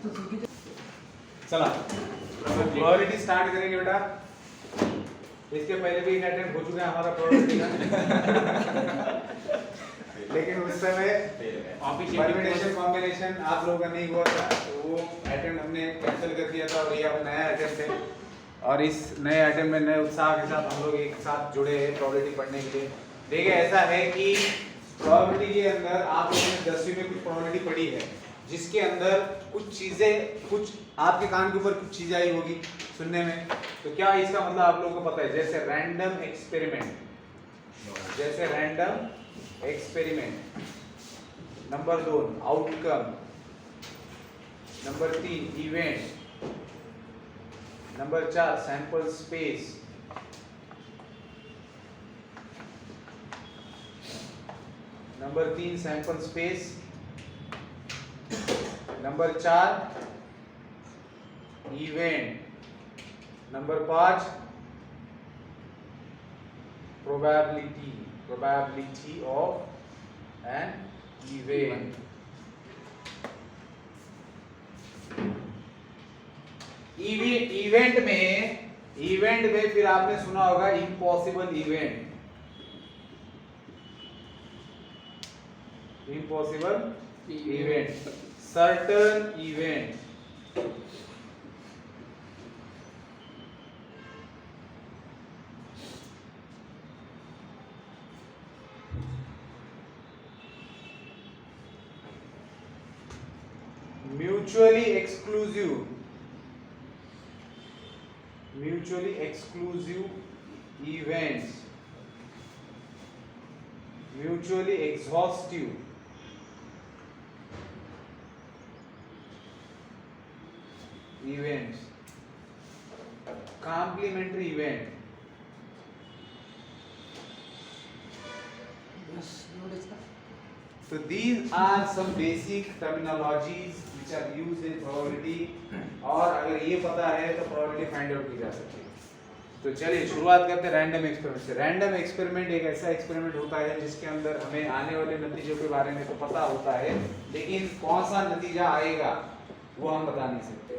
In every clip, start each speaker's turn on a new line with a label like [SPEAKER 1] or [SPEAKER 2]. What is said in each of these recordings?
[SPEAKER 1] चला probability start करेंगे बेटा। इसके पहले भी एक अटेम्प्ट हो चुका है हमारा प्रोबेबिलिटी का लेकिन उस समय परम्यूटेशन कॉम्बिनेशन आप लोगों का नहीं हुआ था, तो वो अटेम्प्ट हमने कैंसिल कर दिया था और ये अब नया अटेम्प्ट है। और इस नए अटेम्प्ट में नए उत्साह के साथ हम लोग एक साथ जुड़े हैं प्रोबेबिलिटी पढ़ने के लिए। देखिए ऐसा है कि प्रोबेबिलिटी के अंदर आप लोगों ने 10वीं में कुछ प्रोबेबिलिटी पढ़ी है, जिसके अंदर कुछ चीजें, कुछ आपके कान के ऊपर कुछ चीजें आई होगी सुनने में। तो क्या इसका मतलब आप लोगों को पता है? जैसे रैंडम एक्सपेरिमेंट, जैसे random experiment, number 2 outcome, number 3 event, number 4 sample space, number 3 sample space, number 4 event, number 5 probability of an event। Event में फिर आपने सुना होगा impossible event, impossible event, certain event, mutually exclusive events, mutually exhaustive events, complementary event। So these are some basic terminologies which are used in probability, और अगर ये पता है तो probability फाइंड आउट की जा सकती है। तो चलिए शुरुआत करते हैं रैंडम एक्सपेरिमेंट से। रैंडम एक्सपेरिमेंट एक ऐसा एक्सपेरिमेंट होता है जिसके अंदर हमें आने वाले नतीजों के बारे में तो पता होता है, लेकिन कौन सा नतीजा आएगा वो हम बता नहीं सकते।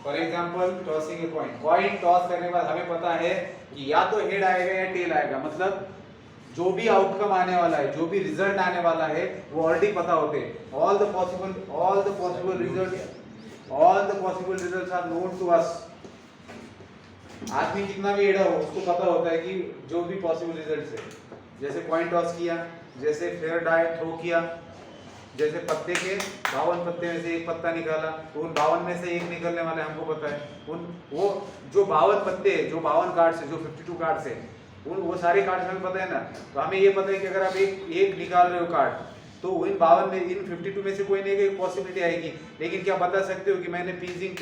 [SPEAKER 1] For example tossing a coin, coin toss करने के बाद हमें पता है कि या तो हेड आएगा या टेल आएगा, मतलब जो भी आउटकम आने वाला है, जो भी रिजल्ट आने वाला है वो ऑलरेडी पता होते हैं। All the possible results are known to us. आदमी कितना भी एड़ा हो उसको पता होता है कि जो भी पॉसिबल रिजल्ट्स है, जैसे कॉइन टॉस किया, जैसे फेयर डाई थ्रो किया, जैसे पत्ते के 52 पत्ते में से एक पत्ता निकाला, तो उन 52 में से एक निकलने वाले हमको पता है। उन वो जो 52 पत्ते, जो 52 कार्ड्स है, जो 52 कार्ड्स है, उन वो सारे कार्ड्स हमें पता है ना। तो हमें ये पता है कि अगर आप एक निकाल रहे हो कार्ड, तो इन 52 में, इन 52 में से कोई नहीं एक पॉसिबिलिटी आएगी। लेकिन क्या बता सकते हो कि मैंने पिंजिंग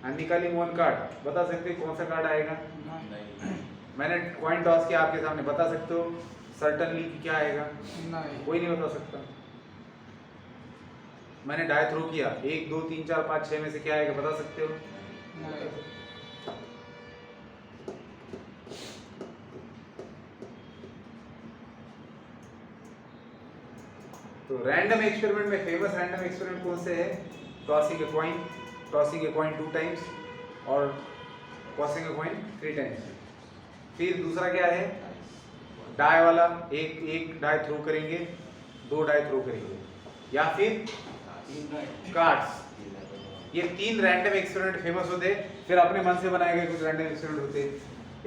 [SPEAKER 1] एंड निकालिंग वन कार्ड, बता सकते हो कौन सा कार्ड आएगा? नहीं। मैंने कॉइन टॉस किया आपके सामने, बता सकते हो सर्टेनली क्या आएगा? नहीं, कोई नहीं बता सकता। मैंने डाई थ्रो किया, 1 2 3 4 5 6 में से क्या आएगा बता सकते हो? नहीं। तो रैंडम एक्सपेरिमेंट में फेमस रैंडम एक्सपेरिमेंट कौन से है? टॉसिंग ए कॉइन 2 टाइम्स और टॉसिंग ए कॉइन 3 टाइम्स। फिर दूसरा क्या है? डाई वाला, एक डाई थ्रो करेंगे, 2 डाई थ्रो करेंगे, या फिर कार्ड्स। ये 3 रैंडम एक्सपेरिमेंट फेमस होते। फिर अपने मन से बनाए गए कुछ रैंडम एक्सपेरिमेंट होते।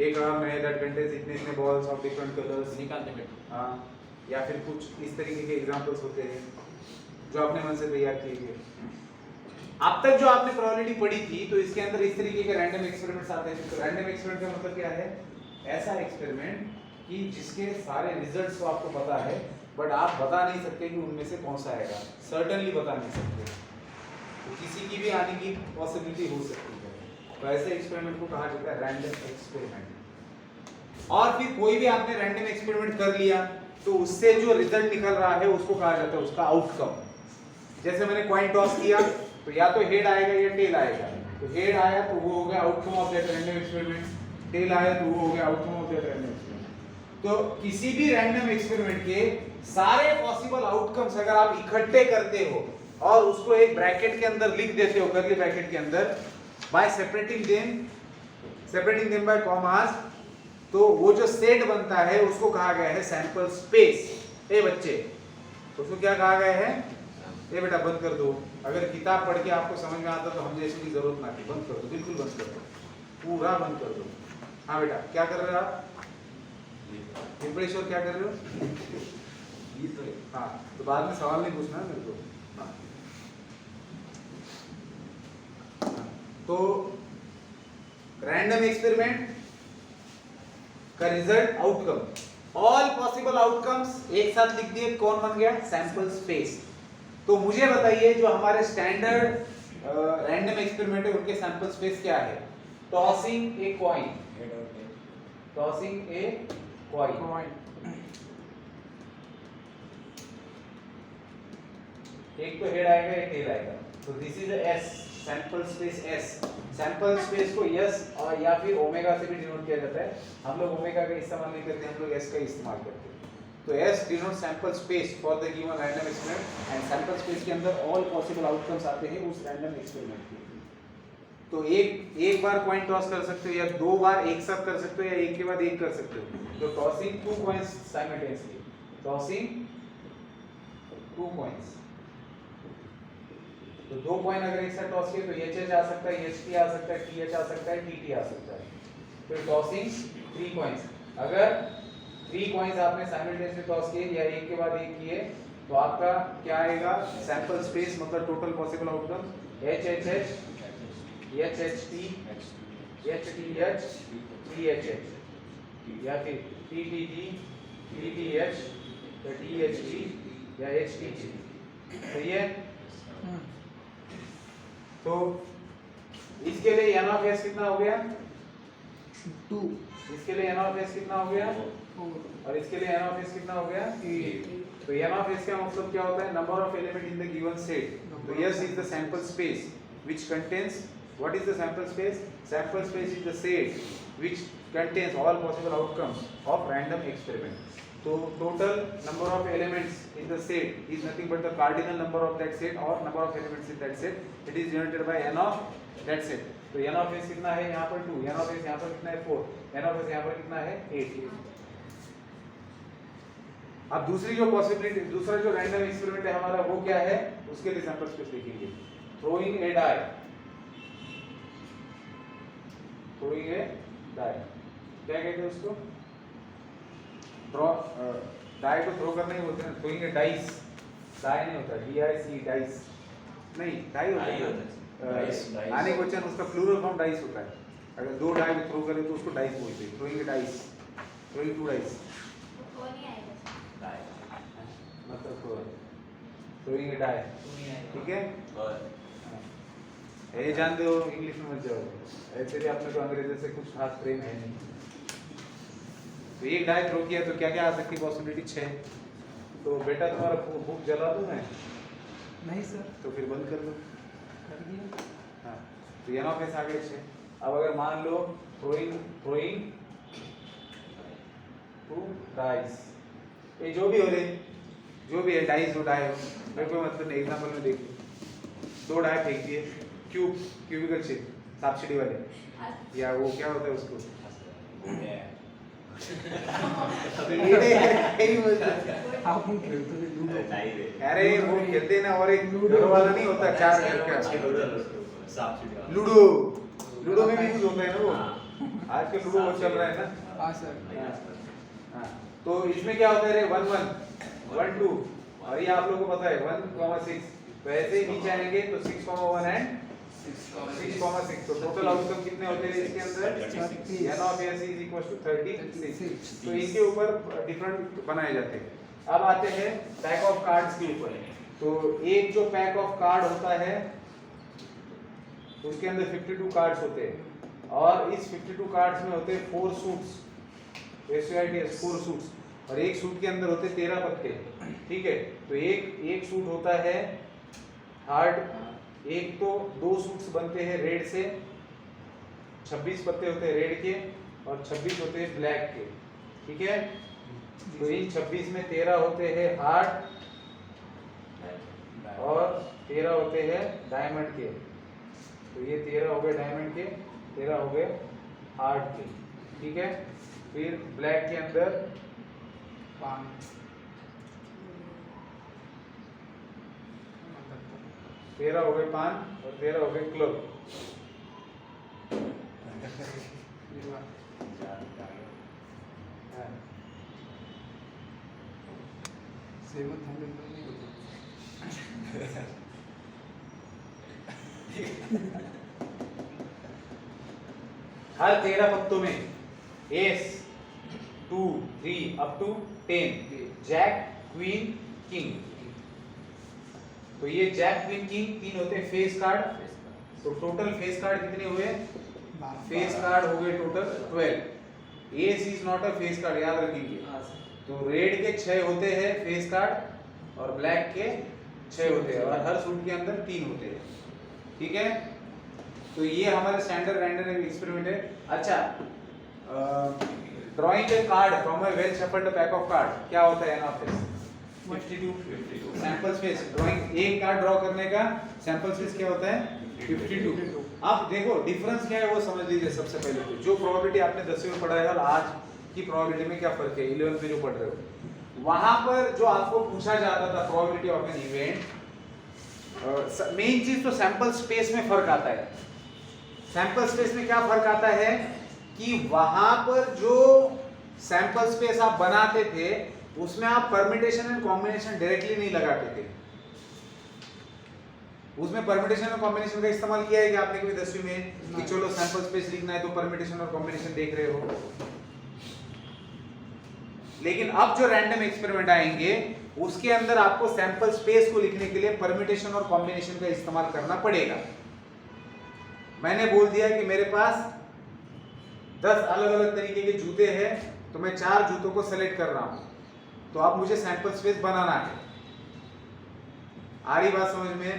[SPEAKER 1] एक आर्म है दैट कंटेन्स इतने बॉल्स ऑफ डिफरेंट कलर्स निकालने में, हाँ, या फिर कुछ इस तरीके के एग्जांपल्स होते हैं जो अपने मन से तैयार किए गए। अब तक जो आपने प्रोबेबिलिटी पढ़ी थी, तो इसके अंदर इस तरीके के रैंडम एक्सपेरिमेंट्स आते हैं। तो रैंडम एक्सपेरिमेंट का मतलब क्या है? ऐसा एक्सपेरिमेंट कि जिसके सारे रिजल्ट्स को आपको पता है, बट आप बता नहीं सकते कि उनमें से कौन सा आएगा, सर्टेनली बता नहीं सकते, तो किसी की भी आने की पॉसिबिलिटी हो सकती है। तो ऐसे एक्सपेरिमेंट को कहा जाता है रैंडम एक्सपेरिमेंट। और फिर कोई भी आपने रैंडम एक्सपेरिमेंट कर लिया, तो उससे जो रिजल्ट निकल रहा है उसको कहा जाता है उसका आउटकम। जैसे मैंने कॉइन टॉस किया, तो या तो हेड आएगा या टेल आएगा। तो हेड आया तो वो हो गया outcome of that random experiment, tail आया तो वो हो गया outcome of that random experiment. तो किसी भी रैंडम एक्सपेरिमेंट के सारे पॉसिबल आउटकम्स अगर आप इकट्ठे करते हो और उसको एक ब्रैकेट के अंदर लिख देते हो, कर्ली ब्रैकेट के अंदर, bye separating them by commas, तो वो जो सेट बनता है उसको कहा गया है सैंपल स्पेस। ए बच्चे, उसको क्या कहा गया है? ये बेटा बंद कर दो, अगर किताब पढ़ के आपको समझ में आता तो हम जैसे की जरूरत ना थी। बंद कर दो, बिल्कुल बंद कर दो, पूरा बंद कर दो। हाँ बेटा, क्या कर रहे हो आप? पिंपलेश्वर क्या कर रहे हो? हाँ, तो बाद में सवाल नहीं पूछना मेरे को। हाँ। तो रैंडम एक्सपेरिमेंट का result, outcome, all possible outcomes एक साथ लिख दिए, कौन बन गया? Sample space. तो मुझे बताइए जो हमारे स्टैंडर्ड रैंडम एक्सपेरिमेंट है उनके सैंपल स्पेस क्या है? Tossing a coin, tossing a coin, एक तो हेड आएगा एक टेल आएगा, तो this is S, sample space S. Sample space को यस और या फिर ओमेगा से भी डिनोट किया जाता है। हम लोग ओमेगा का इस्तेमाल नहीं करते, हम लोग एस का इस्तेमाल करते हैं। तो S denote sample space for the given random experiment, and sample space के अंदर ऑल पॉसिबल आउटकम्स आते हैं उस रैंडम एक्सपेरिमेंट के। तो एक बार कॉइन टॉस कर सकते हो, या दो बार एक साथ कर सकते हो, या एक के बाद एक कर सकते हो। तो tossing two coins simultaneously, tossing two coins, तो दो कॉइन अगर एक साथ टॉस किए तो एच आ सकता है, एच आ सकता है, टी आ सकता है, टी आ सकता है। फिर टॉसिंग थ्री कॉइंस, अगर थ्री कॉइंस आपने साइमल्टेनियसली टॉस किए या एक के बाद एक किए तो आपका क्या आएगा? सैंपल स्पेस मतलब total possible outcome H H H, H H T, H T H, T H H, या फिर T T T, T T H, या टी एच टी, या एच टी टी। सही है? तो इसके लिए n ऑफ s कितना हो गया?
[SPEAKER 2] 2।
[SPEAKER 1] इसके लिए n ऑफ s कितना हो गया?
[SPEAKER 2] 4।
[SPEAKER 1] और इसके लिए n ऑफ s कितना हो गया? 8। तो n ऑफ s का मतलब क्या होता है? Number of element in the given set. तो s is the sample space which contains, what is the sample space? Sample space is the set which contains all possible outcomes of random experiment. तो total number of elements in the set is nothing but the cardinal number of that set or number of elements in that set. It is denoted by n of that set. तो n of s कितना है यहाँ पर 2, n of s यहाँ पर कितना है 4, n of s यहाँ पर कितना है 8। अब दूसरी जो पॉसिबिलिटी, दूसरा जो रैंडम एक्सपेरिमेंट है हमारा वो क्या है? उसके लिए सैंपल स्पेस लिखेंगे। Throwing a die, throwing a die, क्या कहते हैं उसको? थ्रो, डाई को थ्रो करना ही बोलते हैं। थ्रोइंग ए डाइस, डाई नहीं होता, DIC, डाइस नहीं, डाई होता है। आने क्वेश्चन उसका प्लूरल फॉर्म डाइस होता है। अगर दो डाई को थ्रो करें तो उसको डाइस बोलते हैं। Throwing a dice, throwing two dice, मतलब थ्रोइंग ए डाई, ठीक है? ये जानते हो, इंग्लिश में मत जाओ, ऐसे भी आपने तो अंग्रेजी से कुछ खास प्रेम है नहीं। तो एक डाई थ्रो किया तो क्या क्या आ सकती पॉसिबिलिटी? 6। तो बेटा तुम्हारा बुक जला दूं मैं?
[SPEAKER 2] नहीं सर।
[SPEAKER 1] तो फिर बंद कर दो।
[SPEAKER 2] कर दिया।
[SPEAKER 1] हाँ, तो n ऑफ s आ गए 6। अब अगर मान लो थ्रोइंग टू डाइस, ये जो भी हो रहे, जो भी है, डाइस हो डाई हो, मेरे को मतलब एग्जांपल में देखिए, दो डाई फेंक दिए, क्यूबिकल शेप, सांप सीढ़ी वाले, या वो क्या होता है उसको? अरे वो खेलते ना, और एक लूडो वाला नहीं होता, 4 घर का लूडो, लूडो में भी यूज होता है ना वो। आजकल लूडो वो चल रहा है ना।
[SPEAKER 2] हाँ सर।
[SPEAKER 1] हाँ, तो इसमें क्या होता है? 1 1 1 2, और ये आप लोगों को पता है 1,6। तो ऐसे ही नीचे आएंगे तो 6,1 एंड 6,6। तो टोटल आउटकम कितने होते हैं इसके अंदर? n of s is equals to 36। तो इनके ऊपर डिफरेंट बनाए जाते हैं। अब आते हैं पैक ऑफ कार्ड्स के ऊपर। तो एक जो पैक ऑफ कार्ड होता है उसके अंदर 52 कार्ड्स होते हैं, और इस 52 कार्ड्स में होते हैं 4 सूट्स, SUITs 4 सूट्स, और एक सूट के अंदर होते 13 पत्ते, ठीक है? तो एक सूट होता है हार्ड, एक तो 2 सूट्स बनते हैं रेड से, 26 पत्ते होते हैं रेड के और 26 होते हैं ब्लैक के, ठीक है? तो इन 26 में 13 होते हैं हार्ड और 13 होते हैं डायमंड के। तो ये 13 हो गए डायमंड के, 13 हो गए हार्ड के, ठीक है। फिर ब्लैक के अंदर 13 हो गए पान और 13 हो गए क्लब। हर 13 पत्तों में ace 2 3 up to 10 jack queen king. तो ये जैक क्वीन किंग 3 होते हैं फेस कार्ड। तो टोटल फेस कार्ड कितने हुए? फेस कार्ड हो गए total 12। Ace is not a face card, याद रखेंगे। तो रेड के 6 होते हैं फेस कार्ड और ब्लैक के 6 होते हैं और हर सूट के अंदर 3 होते हैं, ठीक है। तो ये हमारा स्टैंडर्ड रैंडम एक्सपेरिमेंट है। अच्छा, drawing A card from a well shuffled pack of card क्या होता है एनऑफएस? 52 सैंपल स्पेस। ड्राइंग एक कार्ड ड्रॉ करने का सैंपल स्पेस क्या होता है? 52। अब देखो डिफरेंस क्या है वो समझ लीजिए। सबसे पहले तो जो प्रोबेबिलिटी आपने 10वीं में पढ़ा है और आज की प्रोबेबिलिटी में क्या फर्क है 11th में जो पढ़ रहे हो। वहां पर जो आपको पूछा जाता था probability of an event, main चीज तो सैंपल स्पेस में फर्क आता है। सैंपल स्पेस में क्या फर्क आता है कि वहां पर जो सैंपल स्पेस आप बनाते थे उसमें आप परम्यूटेशन एंड कॉम्बिनेशन डायरेक्टली नहीं लगाते थे। उसमें परम्यूटेशन और कॉम्बिनेशन का इस्तेमाल किया है कि आपने कभी 10वीं में कि चलो सैंपल स्पेस लिखना है तो परम्यूटेशन और कॉम्बिनेशन देख रहे हो। लेकिन अब जो रैंडम एक्सपेरिमेंट आएंगे उसके अंदर आपको सैंपल स्पेस को लिखने के लिए परम्यूटेशन और कॉम्बिनेशन का इस्तेमाल करना पड़ेगा। मैंने बोल दिया कि मेरे पास 10 अलग अलग तरीके के जूते हैं तो मैं 4 जूतों को सेलेक्ट कर रहा हूं, तो अब मुझे सैंपल स्पेस बनाना है। आ रही बात समझ में?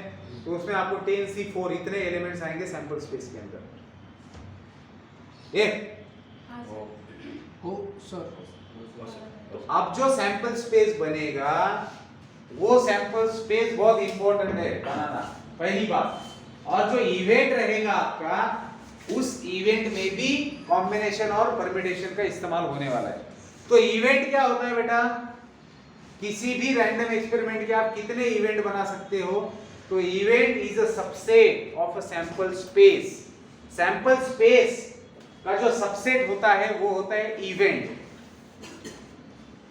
[SPEAKER 1] तो उसमें आपको 10C4 इतने एलिमेंट्स आएंगे सैंपल स्पेस के अंदर। तो अब जो सैंपल स्पेस बनेगा वो सैंपल स्पेस बहुत इंपॉर्टेंट है बनाना, पहली बात। और जो इवेंट रहेगा आपका उस इवेंट में भी कॉम्बिनेशन और परम्यूटेशन का इस्तेमाल होने वाला है। तो इवेंट क्या होता है बेटा? किसी भी रैंडम एक्सपेरिमेंट के आप कितने इवेंट बना सकते हो? तो event is a subset of a sample space. Sample space का जो सबसेट होता है वो होता है इवेंट।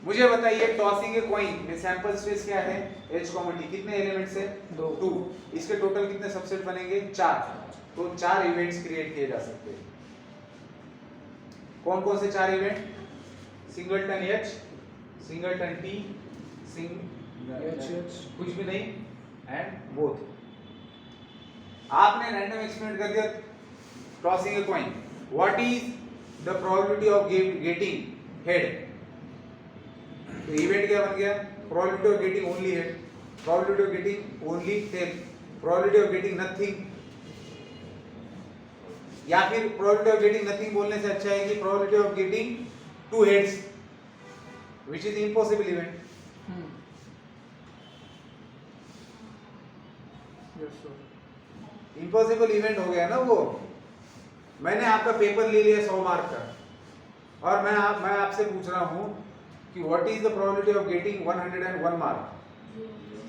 [SPEAKER 1] मुझे बताइए टॉसिंग ए कॉइन में सैंपल स्पेस क्या है? h, t कितने एलिमेंट्स है? 2। इसके टोटल कितने सबसेट बनेंगे? 4। तो 4 इवेंट्स क्रिएट किए जा सकते हैं। कौन कौन से 4 event? Singleton h, singleton t, कुछ भी नहीं एंड बोथ। आपने रैंडम एक्सपेरिमेंट कर दिया tossing a coin. What is the probability of getting head? तो इवेंट क्या बन गया? Probability of getting only head, probability of getting only tail, probability of getting nothing. या फिर प्रोबेबिलिटी ऑफ गेटिंग नथिंग बोलने से अच्छा है कि probability of getting 2 heads which is impossible event. Impossible event हो गया ना वो। मैंने आपका पेपर ले लिया 100 मार्क का और मैं आपसे पूछ रहा हूं कि what is the probability of getting 101 mark?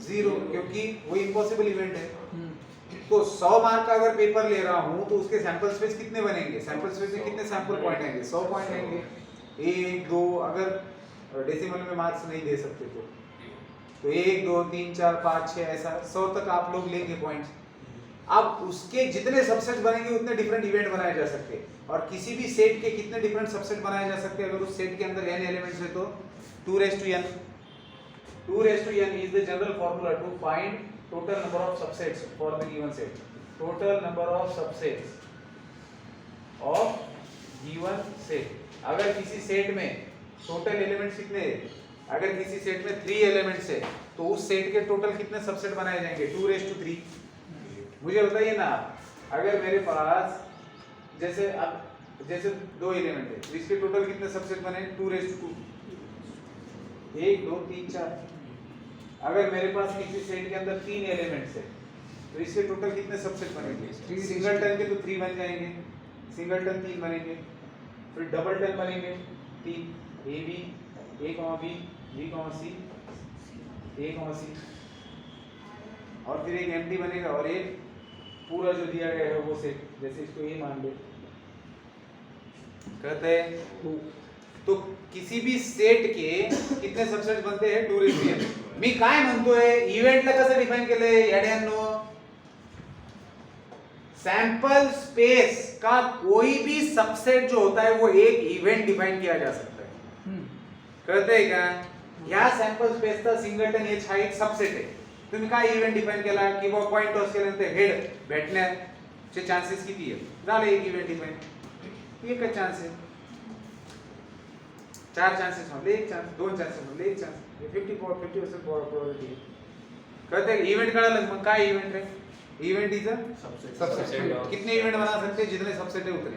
[SPEAKER 1] 0, क्योंकि वो इम्पॉसिबल इवेंट है। तो 100 मार्क का अगर पेपर ले रहा हूं तो उसके सैंपल स्पेस कितने बनेंगे? सैंपल स्पेस में कितने सैंपल पॉइंट आएंगे? 100 पॉइंट आएंगे। 1 2 अगर डेसिमल में मार्क्स नहीं दे सकते तो 1 2 3 4 5 6 ऐसा 100 तक आप लोग लेंगे पॉइंट्स। अब उसके जितने सबसेट बनेंगे उतने डिफरेंट इवेंट बनाए जा सकते हैं और किसी भी सेट के कितने डिफरेंट सबसेट बनाए जा सकते हैं अगर उस सेट के अंदर n एलिमेंट्स है तो 2n। 2n is the general formula to find total number of subsets for the given set. Total number of subsets of given set. अगर किसी सेट में टोटल एलिमेंट्स कितने हैं? अगर किसी सेट में 3 एलिमेंट्स है तो उस सेट के टोटल कितने सबसेट बनाए जाएंगे? 2 मुझे बताइए ना, अगर मेरे पास जैसे 2 एलिमेंट है तो इसके टोटल कितने सबसेट बने? 2 1 2 3 4। अगर मेरे पास किसी सेट के अंदर 3 एलिमेंट्स है तो इसके टोटल कितने सबसेट बनेंगे? सिंगलटन के तो 3 बन जाएंगे, सिंगलटन 3 बनेंगे, फिर डबलटन बनेंगे 3, a b, a comma b, b comma c, a comma c, और फिर एक एम्प्टी बनेगा और एक पूरा जो दिया गया है वो सेट, जैसे इसको ए मान ले, कहते हैं तो किसी भी सेट के कितने सबसेट बनते हैं? 2 रेशो n. मी काय म्हणतोय, इव्हेंटला कसं डिफाइन केलंय याड्यांनो? सैंपल स्पेस का कोई भी सबसेट जो होता है वो एक इवेंट डिफाइन किया जा सकता है. कळतंय का? ह्या सॅम्पल स्पेसचा सिंगलटन एच हा एक सबसेट आहे. तुम्ही काय इव्हेंट डिफाइन केला की वो कॉइन टॉस केल्यानंतर हेड भेटण्याचे चान्सेस किती आहेत? झाले एक इव्हेंट डिफाइन. एकच चान्स आहे. 4 चान्सेस मधले एक चान्स, 2 चान्सेस मधले एक चान्स, 50% प्रोबॅबिलिटी. कळतंय? इव्हेंट कळालं मग काय इव्हेंट है? Event is a subset. कितने इवेंट बना सकते हैं? जितने सबसेट है उतने.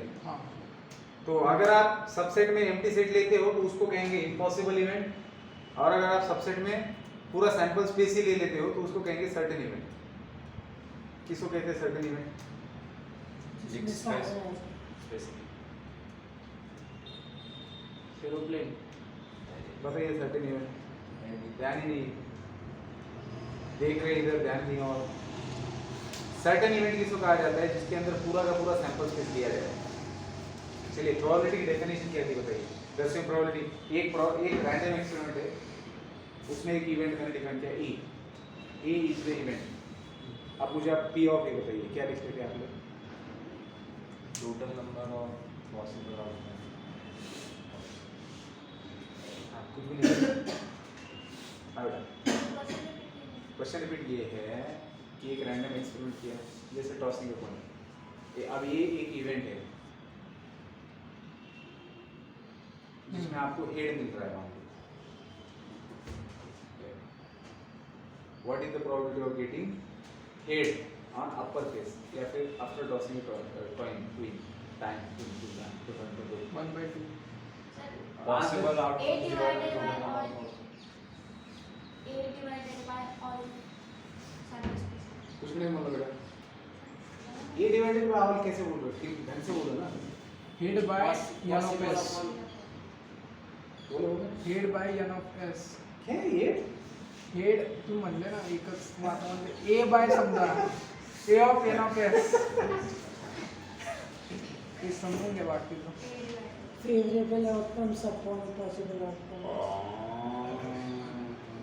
[SPEAKER 1] तो अगर आप सबसेट में एम्प्टी सेट लेते हो तो उसको कहेंगे इम्पॉसिबल इवेंट, और अगर आप सबसेट में पूरा सैंपल स्पेस ही ले लेते हो तो उसको कहेंगे सर्टेन इवेंट. किसको कहते हैं सर्टेन इवेंट? एरोप्लेन बताइए सर्टेन इवेंट. ध्यान ही नहीं देख रहे इधर, ध्यान नहीं. और सर्टेन इवेंट किसको कहा जाता है? जिसके अंदर पूरा का पूरा सैंपल स्पेस लिया जाए. चलिए प्रोबेबिलिटी की डेफिनेशन क्या थी बताइए. दसवीं प्रोबेबिलिटी एक रैंडम एक्सपेरिमेंट है, उसमें एक इवेंट मैंने डिफाइन किया ए. ए इज द इवेंट. अब मुझे आप पी ऑफ ए बताइए, क्या लिखते थे आप लोग?
[SPEAKER 3] Total number of possible outcome.
[SPEAKER 1] कुछ भी नहीं. क्वेश्चन रिपीट ये है कि एक रैंडम एक्सपेरिमेंट किया, जैसे टॉसिंग अ कॉइन. अब ये एक इवेंट है जिसमें आपको हेड मिल रहा है. वहां what is the probability of getting head on upper face, या फिर after tossing coin queen time
[SPEAKER 2] 1/2.
[SPEAKER 3] Possible outcome
[SPEAKER 4] A divided by all sample space.
[SPEAKER 1] कुछ नहीं मतलब बेटा. ए डिवाइडेड बाय ऑल कैसे बोल रहे हो? ढंग से बोलो ना.
[SPEAKER 2] Head by n of s.
[SPEAKER 1] बोलो.
[SPEAKER 2] Head by n of s.
[SPEAKER 1] क्या है ये?
[SPEAKER 2] हेड तू म्हणले ना एकच वातावरण a बाय समजा a of n of s. हे समजून घे बाकीचं.
[SPEAKER 5] favorable outcomes upon possible outcomes.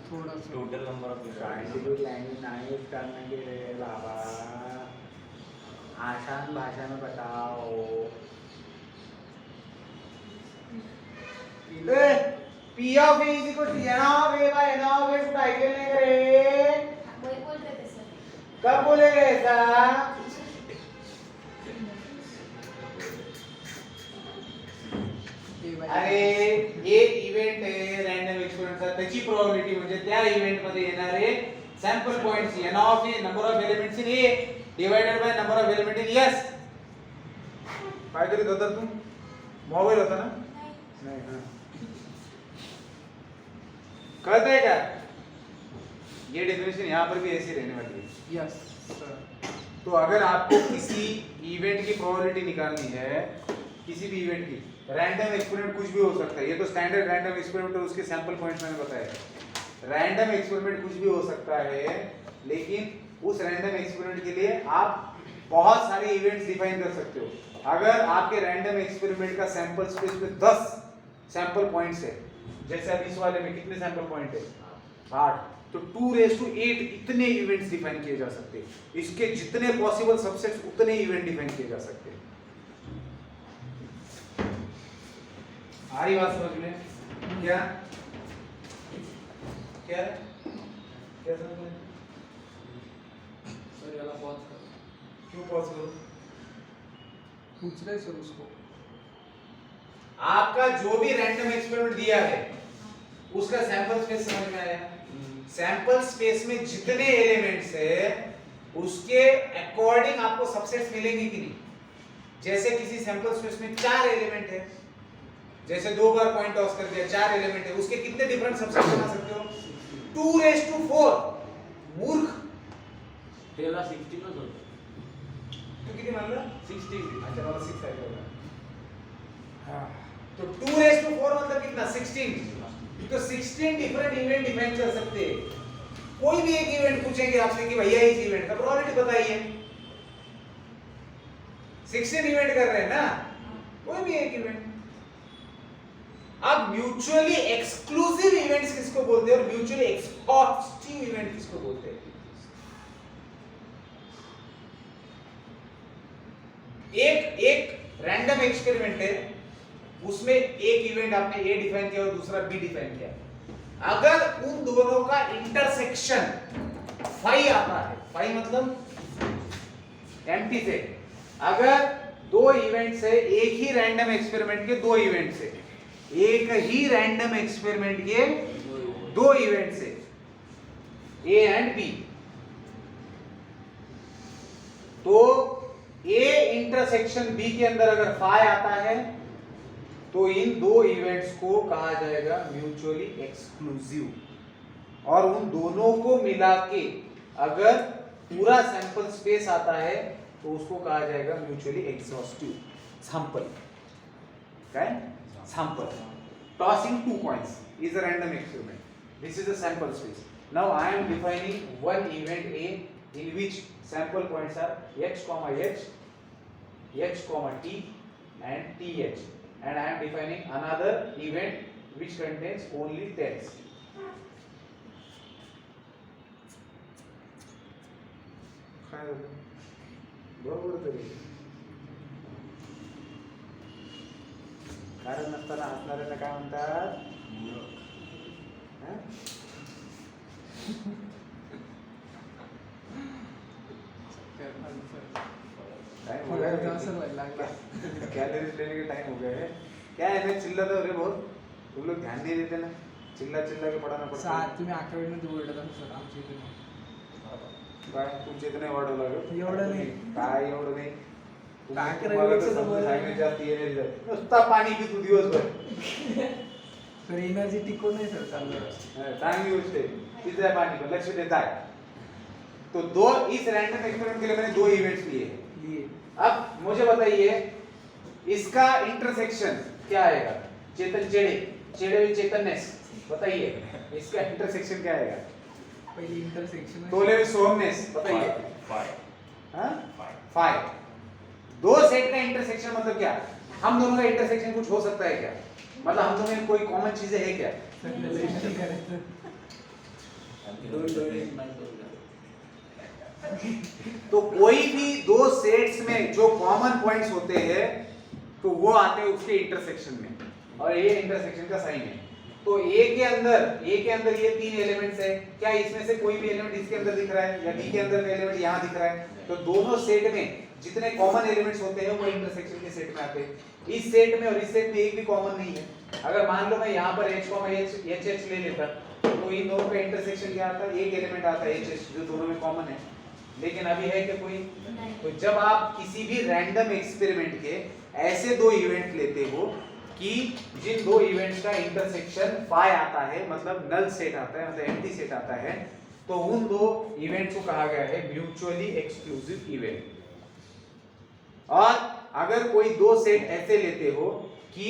[SPEAKER 2] थोड़ा सा
[SPEAKER 3] total number of
[SPEAKER 1] scientific language नहीं यूज करने के लिए बाबा, आसान भाषा में बताओ. P of A is equal to n of A by n of S को आइडियल नहीं करे.
[SPEAKER 4] वही बोल रहे थे सर.
[SPEAKER 1] कब बोलेगा ऐसा? अरे एक इव्हेंट आहे रॅन्डम एक्सपेरिमेंटचा, त्याची प्रोबॅबिलिटी म्हणजे त्या इव्हेंट मध्ये येणारे sample points n of A number of elements in A divided by number of element in S. काय करीत होता तू? मोबाईल होता ना? नाही. हां कळतंय का? ये डेफिनेशन यहाँ पर भी ऐसी रहने वाली है.
[SPEAKER 2] Yes sir.
[SPEAKER 1] तो अगर आपको किसी इवेंट की प्रोबेबिलिटी निकालनी है, किसी भी इवेंट की, रैंडम एक्सपेरिमेंट कुछ भी हो सकता है. ये तो स्टैंडर्ड रैंडम एक्सपेरिमेंट है, उसके सैंपल पॉइंट्स मैंने बताया. रैंडम एक्सपेरिमेंट कुछ भी हो सकता है, लेकिन उस रैंडम एक्सपेरिमेंट के लिए आप बहुत सारे इवेंट्स डिफाइन कर सकते हो. अगर आपके रैंडम एक्सपेरिमेंट का सैंपल स्पेस में 10 सैंपल पॉइंट्स है, जैसे अब इस वाले में कितने सैंपल पॉइंट है? 8. तो 2⁸ इतने इवेंट्स डिफाइन किए जा सकते हैं. इसके जितने पॉसिबल सबसेट्स उतने इवेंट डिफाइन किए जा सकते हैं. आ रही बात समझ में? क्या क्या क्या समझ में?
[SPEAKER 2] सर याला पॉज कर.
[SPEAKER 1] क्यों पॉज करो?
[SPEAKER 2] पूछ रहे सर उसको.
[SPEAKER 1] आपका जो भी रैंडम एक्सपेरिमेंट दिया है उसका सैंपल स्पेस समझ में आया? सैंपल स्पेस में जितने एलिमेंट्स है उसके अकॉर्डिंग आपको सबसेट्स मिलेंगे कि नहीं? जैसे किसी सैंपल स्पेस में 4 एलिमेंट है, जैसे 2 बार पॉइंट टॉस कर दिया, 4 एलिमेंट है, उसके कितने डिफरेंट सबसेट बना सकते हो? 2⁴ मूर्ख.
[SPEAKER 3] त्याला 16 च होतं.
[SPEAKER 1] तू किती म्हणलं?
[SPEAKER 3] 16.
[SPEAKER 1] अच्छा मला 6 आया. हाँ तो 2⁴ मतलब कितना 16. तो 16 डिफरेंट इवेंट डिफाइन कर सकते हैं. कोई भी एक इवेंट पूछेंगे आपसे कि भैया इस इवेंट का प्रोबेबिलिटी बताइए. 16 इवेंट कर रहे हैं ना, कोई भी एक इवेंट. अब म्यूचुअली एक्सक्लूसिव इवेंट्स किसको बोलते हैं और म्यूचुअली एक्सक्लूसिव इवेंट किसको बोलते हैं? एक रैंडम एक्सपेरिमेंट है, उसमें एक इवेंट आपने ए डिफाइन किया और दूसरा बी डिफाइन किया. अगर उन दोनों का इंटरसेक्शन फाई आता है, फाई मतलब एम्प्टी सेट. अगर दो इवेंट्स है, एक ही रैंडम एक्सपेरिमेंट के दो इवेंट्स है, एक ही रैंडम एक्सपेरिमेंट के दो इवेंट्स है, ए एंड बी, तो ए इंटरसेक्शन बी के अंदर अगर फाई आता है तो इन दो इवेंट्स को कहा जाएगा म्यूचुअली एक्सक्लूसिव. और उन दोनों को मिला के अगर पूरा सैंपल स्पेस आता है तो उसको कहा जाएगा म्यूचुअली एग्जॉस्टिव. सैंपल काय sample. Tossing 2 coins is a random experiment. This is a sample space. Now I am defining one event A in which sample points are x, h, h, t and th, and I am defining another event which contains only tens. बरोबर तरी कारण नसताना हसणाऱ्यांना काय म्हणतात? Time हो गया, calories लेने के टाइम हो गया है. क्या है ना, चिल्ला तो रे बहुत, तुम लोग ध्यान नहीं देते ना, चिल्ला चिल्ला के पढ़ाना पड़ता है.
[SPEAKER 2] तुम्ही आठवड्यामध्ये ओरडत असता सर आमच्या इथे.
[SPEAKER 1] काय तुमच्या इथे नाही वाढवलं लागलं?
[SPEAKER 2] एवढं नाही.
[SPEAKER 1] काय एवढं नाही.
[SPEAKER 2] काय
[SPEAKER 1] तुम्हाला तर
[SPEAKER 2] करायचं
[SPEAKER 1] समजून
[SPEAKER 2] तुम्हाला?
[SPEAKER 1] सांगण्याची जास्ती एनर्जी जाते. नुसता पाणी पितो दिवसभर.
[SPEAKER 2] तर एनर्जी टिकून नाही सर चाललं.
[SPEAKER 1] चांगली गोष्ट आहे. पित आहे पाणी पण लक्ष देत आहे. तो दो इस रैंडम एक्सपेरिमेंट के लिए मैंने दो इवेंट्स लिए. अब मुझे बताइए इसका इंटरसेक्शन क्या आएगा? चेतन चेड़े, चेड़े विद चेतननेस, बताइए इसका इंटरसेक्शन क्या आएगा?
[SPEAKER 2] पहले इंटरसेक्शन
[SPEAKER 1] तोले विद सोमनेस, बताइए.
[SPEAKER 3] 5.
[SPEAKER 1] फाइव. दो सेट का इंटरसेक्शन मतलब क्या? हम दोनों का इंटरसेक्शन कुछ हो सकता है क्या? मतलब हम दोनों में कोई कॉमन चीजें है क्या? तो कोई भी दो सेट्स में जो कॉमन पॉइंट्स होते हैं तो वो आते हैं उसके इंटरसेक्शन में, और ये इंटरसेक्शन का साइन है. तो ए के अंदर ये तीन एलिमेंट्स है. क्या इसमें से कोई भी एलिमेंट इसके अंदर दिख रहा है या बी के अंदर का एलिमेंट यहाँ दिख रहा है? तो दोनों सेट में जितने कॉमन एलिमेंट्स होते हैं वो इंटरसेक्शन के सेट में आते हैं. इस सेट में और इस सेट में एक भी कॉमन नहीं है. अगर मान लो मैं यहाँ पर h ले लेता तो इन दोनों का इंटरसेक्शन क्या आता है? एक एलिमेंट आता है h जो दोनों में कॉमन है. लेकिन अभी है क्या कोई? तो जब आप किसी भी रैंडम एक्सपेरिमेंट के ऐसे दो इवेंट लेते हो कि जिन दो इवेंट्स का इंटरसेक्शन फाई आता है, मतलब नल सेट आता है, मतलब एम्प्टी सेट आता है, तो उन दो इवेंट्स को कहा गया है म्यूचुअली एक्सक्लूसिव इवेंट. और अगर कोई दो सेट ऐसे लेते हो कि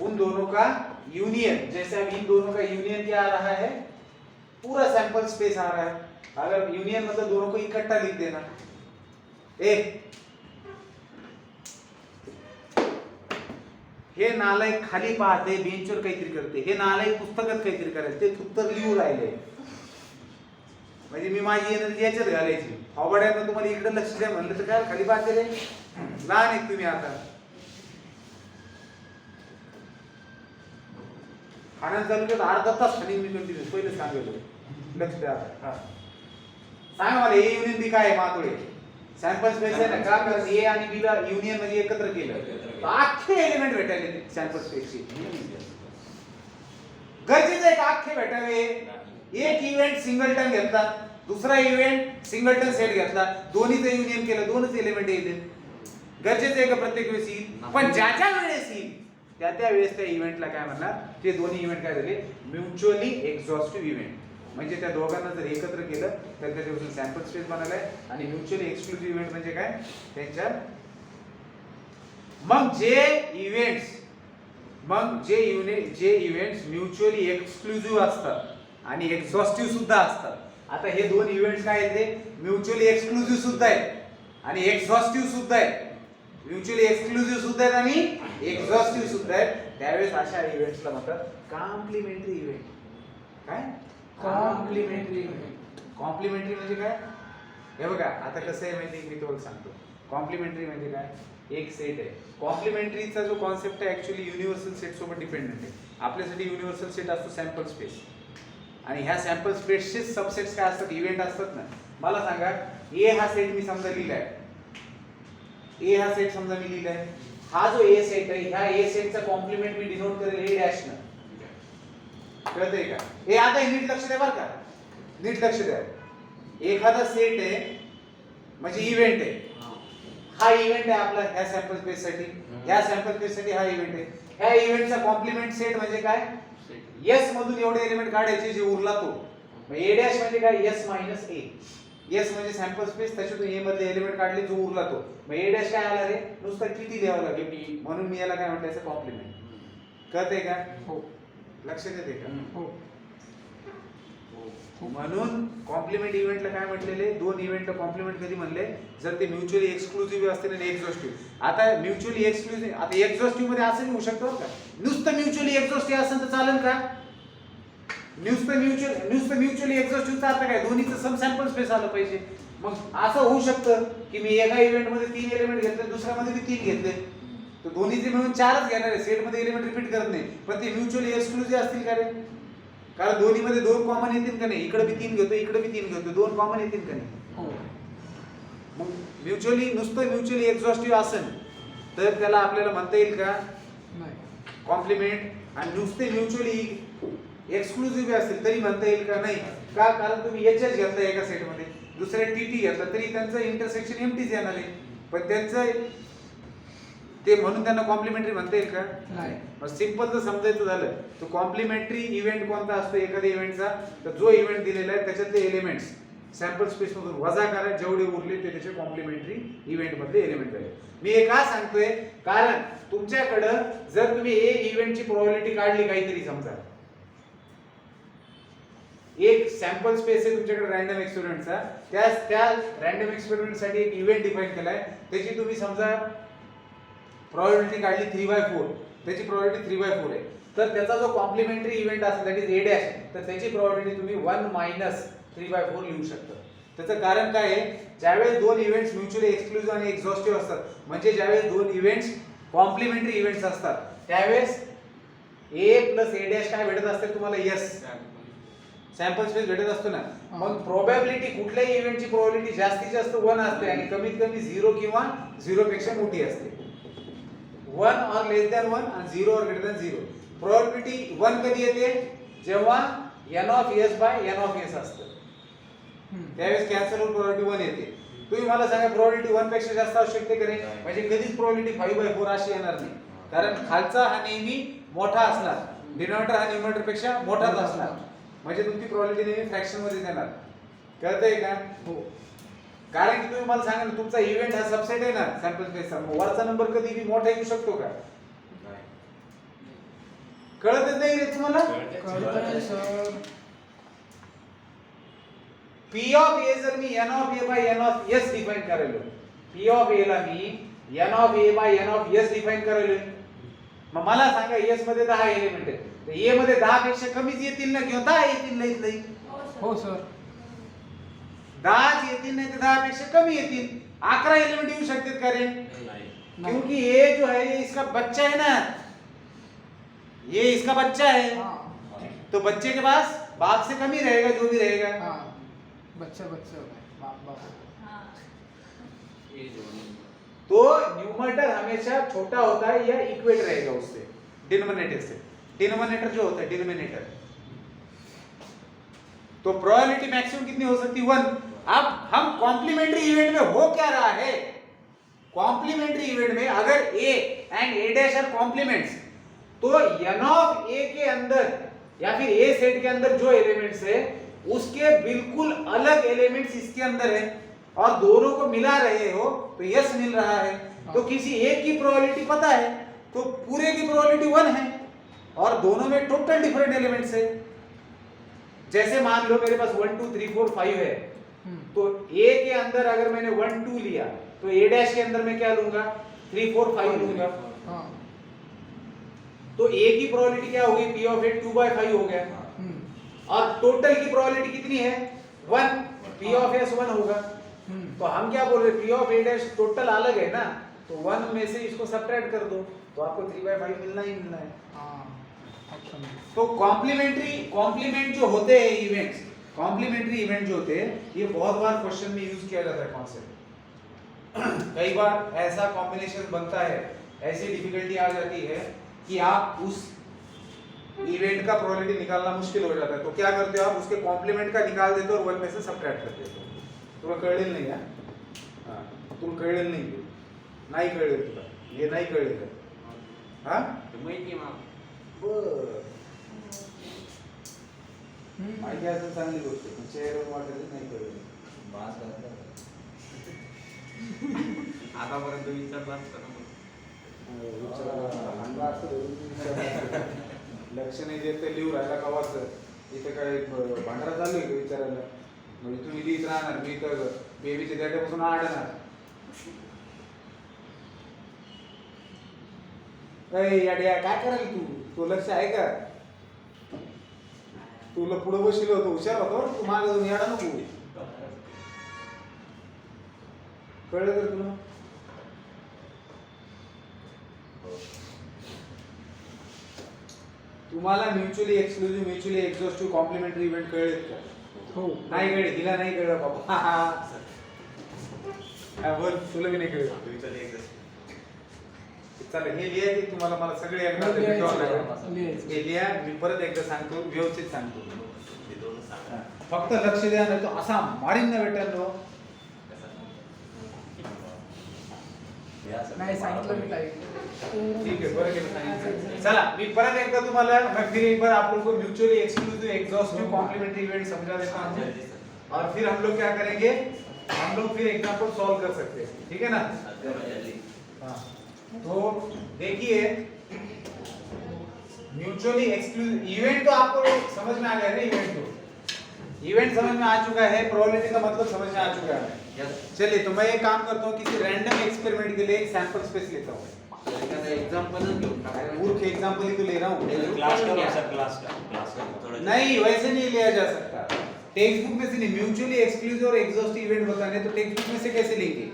[SPEAKER 1] उन दोनों का यूनियन, जैसे अब इन दोनों का यूनियन क्या आ रहा है? पूरा सैंपल स्पेस आ रहा है. अगर यूनियन मतलब दोनों को इकट्ठा लिख देना. एक हे नालायक खाली पाहते, बेंचवर काहीतरी करते. हे नालायक पुस्तकात काहीतरी करायचं, ते उत्तर लिहू राहिले. म्हणजे मी माझी एनर्जी याच्यात घालायची. हॉबड्यानं तुम्हाला इकडे लक्ष द्या म्हणलं तर काय खाली पाहते रे? लहान आहेत तुम्ही आता. खाण्यात चालू अर्धा तास खाली मी कंटिन्यू पहिले सांगितलं. लक्ष द्या. हा सांगा मला ए युनियन बी काय आहे? मातोडे सॅम्पल स्पेस आहे ना, का करत ए आणि बी ला युनियन मध्ये एकत्र केलं तर अख्खे एलिमेंट भेटायले सॅम्पल स्पेसचे. गरजेचं आहे का अख्खे भेटावे? एक इव्हेंट सिंगलटन घेतला, दुसरा इव्हेंट सिंगलटन सेट घेतला, दोन्हीचं युनियन केलं, दोनच एलिमेंट येतील. गरजेचं आहे का प्रत्येक वेळेस येईल? पण ज्या ज्या वेळेस येईल त्या वेळेस त्या इव्हेंटला काय म्हणणार, ते दोन्ही इव्हेंट काय झाले, म्युच्युअली एक्झॉस्टिव्ह इव्हेंट. म्हणजे त्या दोघांना जर एकत्र केलं तर त्याच्यापासून सॅम्पल स्पेस बनायलाय. आणि म्युच्युअली एक्सक्लुझिव्ह इव्हेंट म्हणजे काय, त्यांच्या मग जे इव्हेंट्स म्युच्युअली एक्सक्लुझिव्ह असतात आणि एक्झॉस्टिव्ह सुद्धा असतात. आता हे दोन इव्हेंट्स काय आहेत, ते म्युच्युअली एक्सक्लुझिव्ह सुद्धा आहेत आणि एक्झॉस्टिव्ह सुद्धा आहेत. म्युच्युअली एक्सक्लुझिव्ह सुद्धा आहेत आणि एक्झॉस्टिव्ह सुद्धा आहेत. त्यावेळेस अशा इव्हेंट्सला म्हणतात कॉम्प्लिमेंटरी इव्हेंट. काय
[SPEAKER 2] कॉम्प्लिमेंटरी.
[SPEAKER 1] कॉम्प्लिमेंटरी म्हणजे काय, हे बघा आता कसं आहे माहिती, मी तुम्हाला सांगतो. कॉम्प्लिमेंटरी म्हणजे काय, एक सेट आहे. कॉम्प्लिमेंटरीचा जो कॉन्सेप्ट आहे ऍक्च्युअली युनिव्हर्सल सेट सोबत डिपेंडंट आहे. आपल्यासाठी युनिव्हर्सल सेट असतो सॅम्पल स्पेस, आणि ह्या सॅम्पल स्पेसचे सबसेट्स काय असतात, इव्हेंट असतात ना. मला सांगा, ए हा सेट मी समजा लिहिलाय, ए हा सेट समजा मी लिहिलाय. हा जो ए सेट आहे, ह्या ए सेटचा कॉम्प्लिमेंट मी डिनोट करेल ए डॅश न. कळतंय का, हे आता नीट लक्ष द्या बरं का, नीट लक्ष द्या. एखादा सेट आहे म्हणजे इव्हेंट आहे, हा इव्हेंट आहे आपला ह्या सॅम्पल स्पेस साठी, ह्या सॅम्पल स्पेस साठी हा इव्हेंट आहे. ह्या इव्हेंटचा कॉम्प्लिमेंट सेट म्हणजे काय, एस मधून एवढे एलिमेंट काढायचे जे उरला तो. मग ए डॅश म्हणजे काय, एस मायनस ए. एस म्हणजे सॅम्पल स्पेस, त्याच्यातून ए मधले एलिमेंट काढले जो उरला तो. मग ए डॅश काय आला रे, नुसतं किती लिहावं लागेल, म्हणून मी याला काय म्हणतो कॉम्प्लिमेंट. कळतंय का,
[SPEAKER 2] हो
[SPEAKER 1] लक्षात येते का.
[SPEAKER 2] हो.
[SPEAKER 1] म्हणून कॉम्प्लिमेंट इव्हेंटला काय म्हटलेले, दोन इव्हेंटला कॉम्प्लिमेंट कधी म्हणले, जर ते म्युच्युअली एक्सक्लुझिव्ह असतील आणि एक्झॉस्टिव्ह. आता म्युच्युअली एक्सक्लुझिव्ह, आता एक्झॉस्टिव्ह मध्ये असं होऊ शकतं का, नुसतं म्युच्युअली एक्झॉस्टिव्ह असेल तर चालेल का. नुसतं म्युच्युअली एक्झॉस्टिव्हचा अर्थ काय, दोन्हीचं सम सॅम्पल स्पेस आलं पाहिजे. मग असं होऊ शकतं की मी एका इव्हेंट मध्ये 3 एलिमेंट घेतले, दुसऱ्यामध्ये मी 3 घेतले, तर दोन्हीचे मिळून 4च घेणार आहे. सेट मध्ये एलिमेंट रिपीट करत नाही, पण ते म्युच्युअली एक्सक्लुझिव्ह असतील का रे, कारण दोन्ही मध्ये 2 कॉमन येतील का नाही. इकडे बी 3 घेतो, इकडे बी 3 घेतो, 2 कॉमन येतील का नाही.
[SPEAKER 2] हो.
[SPEAKER 1] मग नुसतं म्युच्युअली एक्झॉस्टिव्ह असेल तर त्याला आपल्याला म्हणता येईल का
[SPEAKER 2] नाही.
[SPEAKER 1] कॉम्प्लिमेंट. आणि नुसते म्युच्युअली एक्सक्लुझिव्ह असेल तरी म्हणता येईल का, नाही का, कारण तुम्ही एच एच घेतला एका सेटमध्ये, दुसरे टी घेतला, तरी त्यांचं इंटरसेक्शन एमटीच येणार आहे, पण त्यांचं ते म्हणून त्यांना कॉम्प्लिमेंटरी म्हणता येईल का.
[SPEAKER 2] नाही.
[SPEAKER 1] मग सिंपल जर समजायचं झालं तर कॉम्प्लिमेंटरी इव्हेंट कोणता असतो एखाद्या इव्हेंटचा, तर जो इव्हेंट दिलेला आहे त्याच्यातले एलिमेंट्स सॅम्पल स्पेस मधून वजा करा, जेवढे उरले ते त्याचे कॉम्प्लिमेंटरी इव्हेंट मधले एलिमेंट झाले. मी हे का सांगतोय, कारण तुमच्याकडं जर तुम्ही ए इव्हेंटची प्रोबॅबिलिटी काढली काहीतरी, समजा एक सॅम्पल स्पेस आहे तुमच्याकडे रॅन्डम एक्सपेरिमेंटचा, त्या रॅन्डम एक्सपेरिमेंट साठी एक इव्हेंट डिफाइन केलाय, त्याची तुम्ही समजा प्रोबॅबिलिटी काढली 3/4, त्याची प्रोबॅबिलिटी 3/4 आहे, तर त्याचा जो कॉम्प्लिमेंटरी इव्हेंट असेल दॅट इज ए डॅश, तर त्याची प्रोबॅबिलिटी तुम्ही 1 - 3/4 लिहू शकता. त्याचं कारण काय आहे, ज्यावेळेस दोन इव्हेंट्स म्युच्युअली एक्सक्लुझिव्ह आणि एक्झॉस्टिव्ह असतात, म्हणजे ज्यावेळेस दोन इव्हेंट्स कॉम्प्लिमेंटरी इव्हेंट्स असतात, त्यावेळेस ए प्लस ए डॅश काय भेटत असते तुम्हाला, एस सॅम्पल स्पेस भेटत असतो ना. मग प्रोबॅबिलिटी कुठल्याही इव्हेंटची प्रोबॅबिलिटी जास्तीत जास्त 1 असते आणि कमीत कमी 0 किंवा 0 पेक्षा मोठी असते. 1 or less than 1 आणि 0 or greater than 0. प्रोबॅबिलिटी 1 कधी येते, जेव्हा n of s by n of s असतं, त्यावेळेस कॅन्सल होऊन प्रोबॅबिलिटी 1 येते. तुम्ही मला सांगा प्रोबॅबिलिटी 1 पेक्षा जास्त असू शकते का रे, म्हणजे कधीच प्रोबॅबिलिटी 5/4 अशी येणार नाही, कारण खालचा हा नेहमी मोठा असणार, डिनॉमिनेटर हा न्यूमरेटर पेक्षा मोठाच असणार, म्हणजे तुमची प्रोबॅबिलिटी नेहमी फ्रॅक्शन मध्ये येणार. कळतंय का.
[SPEAKER 2] हो.
[SPEAKER 1] कारण की तुम्ही मला सांगा ना, तुमचा इव्हेंट हा सबसेट आहे ना सॅम्पल स्पेसचा, वरचा नंबर कधी भी मोठा येऊ शकतो का, कळतच नाही रे तुम्हाला.
[SPEAKER 2] कळतंय सर.
[SPEAKER 1] P of A जर मी n of A by n of s define करायलो, P of A ला मी n of A by n of s define करायलो, मग मला सांगा s मध्ये 10 एलिमेंट आहेत, तर A मध्ये 10 पेक्षा कमीच येतील ना, किंवा 10 येतील नाहीत नाही.
[SPEAKER 2] हो सर.
[SPEAKER 1] 10 येतील नाही तर 10 पेक्षा कमी येतील. 11 एलिमेंट येऊ शकतात का रे, क्योंकि ये जो है ये इसका बच्चा है ना, ये इसका बच्चा है, तो बच्चे के पास बाप से कम ही रहेगा जो भी रहेगा.
[SPEAKER 2] हाँ, बच्चा होता है, बाप बाप.
[SPEAKER 1] तो न्यूमरेटर हमेशा छोटा होता है या इक्वेट रहेगा उससे, डिनोमिनेटर से. डिनोमिनेटर जो होता है डिनोमिनेटर, तो प्रोबेबिलिटी मैक्सिमम कितनी हो सकती है, 1. अब हम कॉम्प्लीमेंट्री इवेंट में हो क्या रहा है, कॉम्प्लीमेंट्री इवेंट में अगर A and A dash are complements, तो n ऑफ a के अंदर या फिर a सेट के अंदर जो एलिमेंट्स है उसके बिल्कुल अलग एलिमेंट्स इसके अंदर है और दोनों को मिला रहे हो तो यस मिल रहा है। तो किसी एक की प्रोबेबिलिटी पता है तो पूरे की प्रोबेबिलिटी 1 है और दोनों में टोटल डिफरेंट एलिमेंट्स है। जैसे मान लो मेरे पास 1 2 3 4 5 है तो a के अंदर अगर मैंने 1 2 लिया तो a डैश के अंदर मैं क्या लूंगा 3 4 5 लूंगा।
[SPEAKER 2] हाँ
[SPEAKER 1] तो a की प्रोबेबिलिटी क्या होगी p ऑफ a 2/5 हो गया और टोटल की प्रोबेबिलिटी कितनी है 1 p ऑफ s 1 होगा। तो हम क्या बोल रहे हैं p of a dash total अलग है ना तो 1 में से इसको सब्ट्रैक्ट कर दो तो आपको 3/5 मिलना ही मिलना है। तो कॉम्प्लीमेंट जो होते हैं इवेंट्स कॉम्प्लीमेंट्री इवेंट जो होते हैं ये बहुत बार क्वेश्चन में यूज किया जाता है कॉन्सेप्ट। कई बार ऐसा कॉम्बिनेशन बनता है ऐसी डिफिकल्टी आ जाती है कि आप उस इवेंट का प्रोबेबिलिटी निकालना मुश्किल हो जाता है तो क्या करते हो आप उसके कॉम्प्लीमेंट का निकाल देते हो और 1 में से सब्ट्रैक्ट कर देते हो। तुला कळेल नाही है हां तुला कळेल नाही कळेल तुला हे नाही कळेल हां
[SPEAKER 3] माहिती आहे
[SPEAKER 1] बर माहिती असेल चांगली गोष्ट आहे चेहऱ्यावर वाटत नाही कळेल
[SPEAKER 3] बास करता आतापर्यंत विचारलाच का
[SPEAKER 1] लक्ष नाही देत ते लिहू राहिला कवाच इथे काय भांडारा चालू आहे विचारायला म्हणजे तुम्ही लिहित राहणार मी तर बेबीच्या देठापासून आडणार याड्या काय करायला तू लक्ष आहे का तुला पुढे बसलो होतो हुशार होतो तू मागे जाऊन याडा नको कळलं तर तुला तुम्हाला mutually exclusive mutually exhaustive complementary event कळलेत का
[SPEAKER 2] हो
[SPEAKER 1] नाही कळले तिला नाही कळलं बाबा हा बोल तुला मी नाही कळलं चालेल हे लिहा की तुम्हाला मला सगळे एकदा भेटावं लागेल हे लिहा मी परत एकदा सांगतो व्यवस्थित सांगतो फक्त लक्ष द्या नाही तो असा मारीन ना भेटायला
[SPEAKER 2] नाही सांगितलं मी टाईप
[SPEAKER 1] ठीक है बरं केलं सांगितलं चला मी परत एकदा तुम्हाला मैं फिर एक बार आप लोगों को mutually exclusive exhaustive complementary event समझा देता हूं और फिर हम लोग क्या करेंगे हम लोग फिर एग्जांपल सॉल्व कर सकते हैं ठीक है ना हाँ तो देखिए म्यूचुअली एक्सक्लूसिव इवेंट तो आपको समझ में आ गया ना इवेंट समझ में आ चुका है प्रोबेबिलिटी का मतलब समझ में आ चुका है चलिए तो मैं एक काम करता हूँ किसी रैंडम एक्सपेरिमेंट के लिए एक सैंपल स्पेस लेता हूँ
[SPEAKER 3] एग्जांपलच घेऊन टाकायचं
[SPEAKER 1] मूर्ख एग्जांपल ही तो ले रहा हूँ
[SPEAKER 3] क्लास का थोड़ा
[SPEAKER 1] नहीं वैसे नहीं लिया जा सकता टेक्स्ट बुक में से नहीं म्यूचुअली एक्सक्लूसिव और एग्जॉस्टिव इवेंट बताने तो टेक्स्ट बुक में से कैसे लेंगे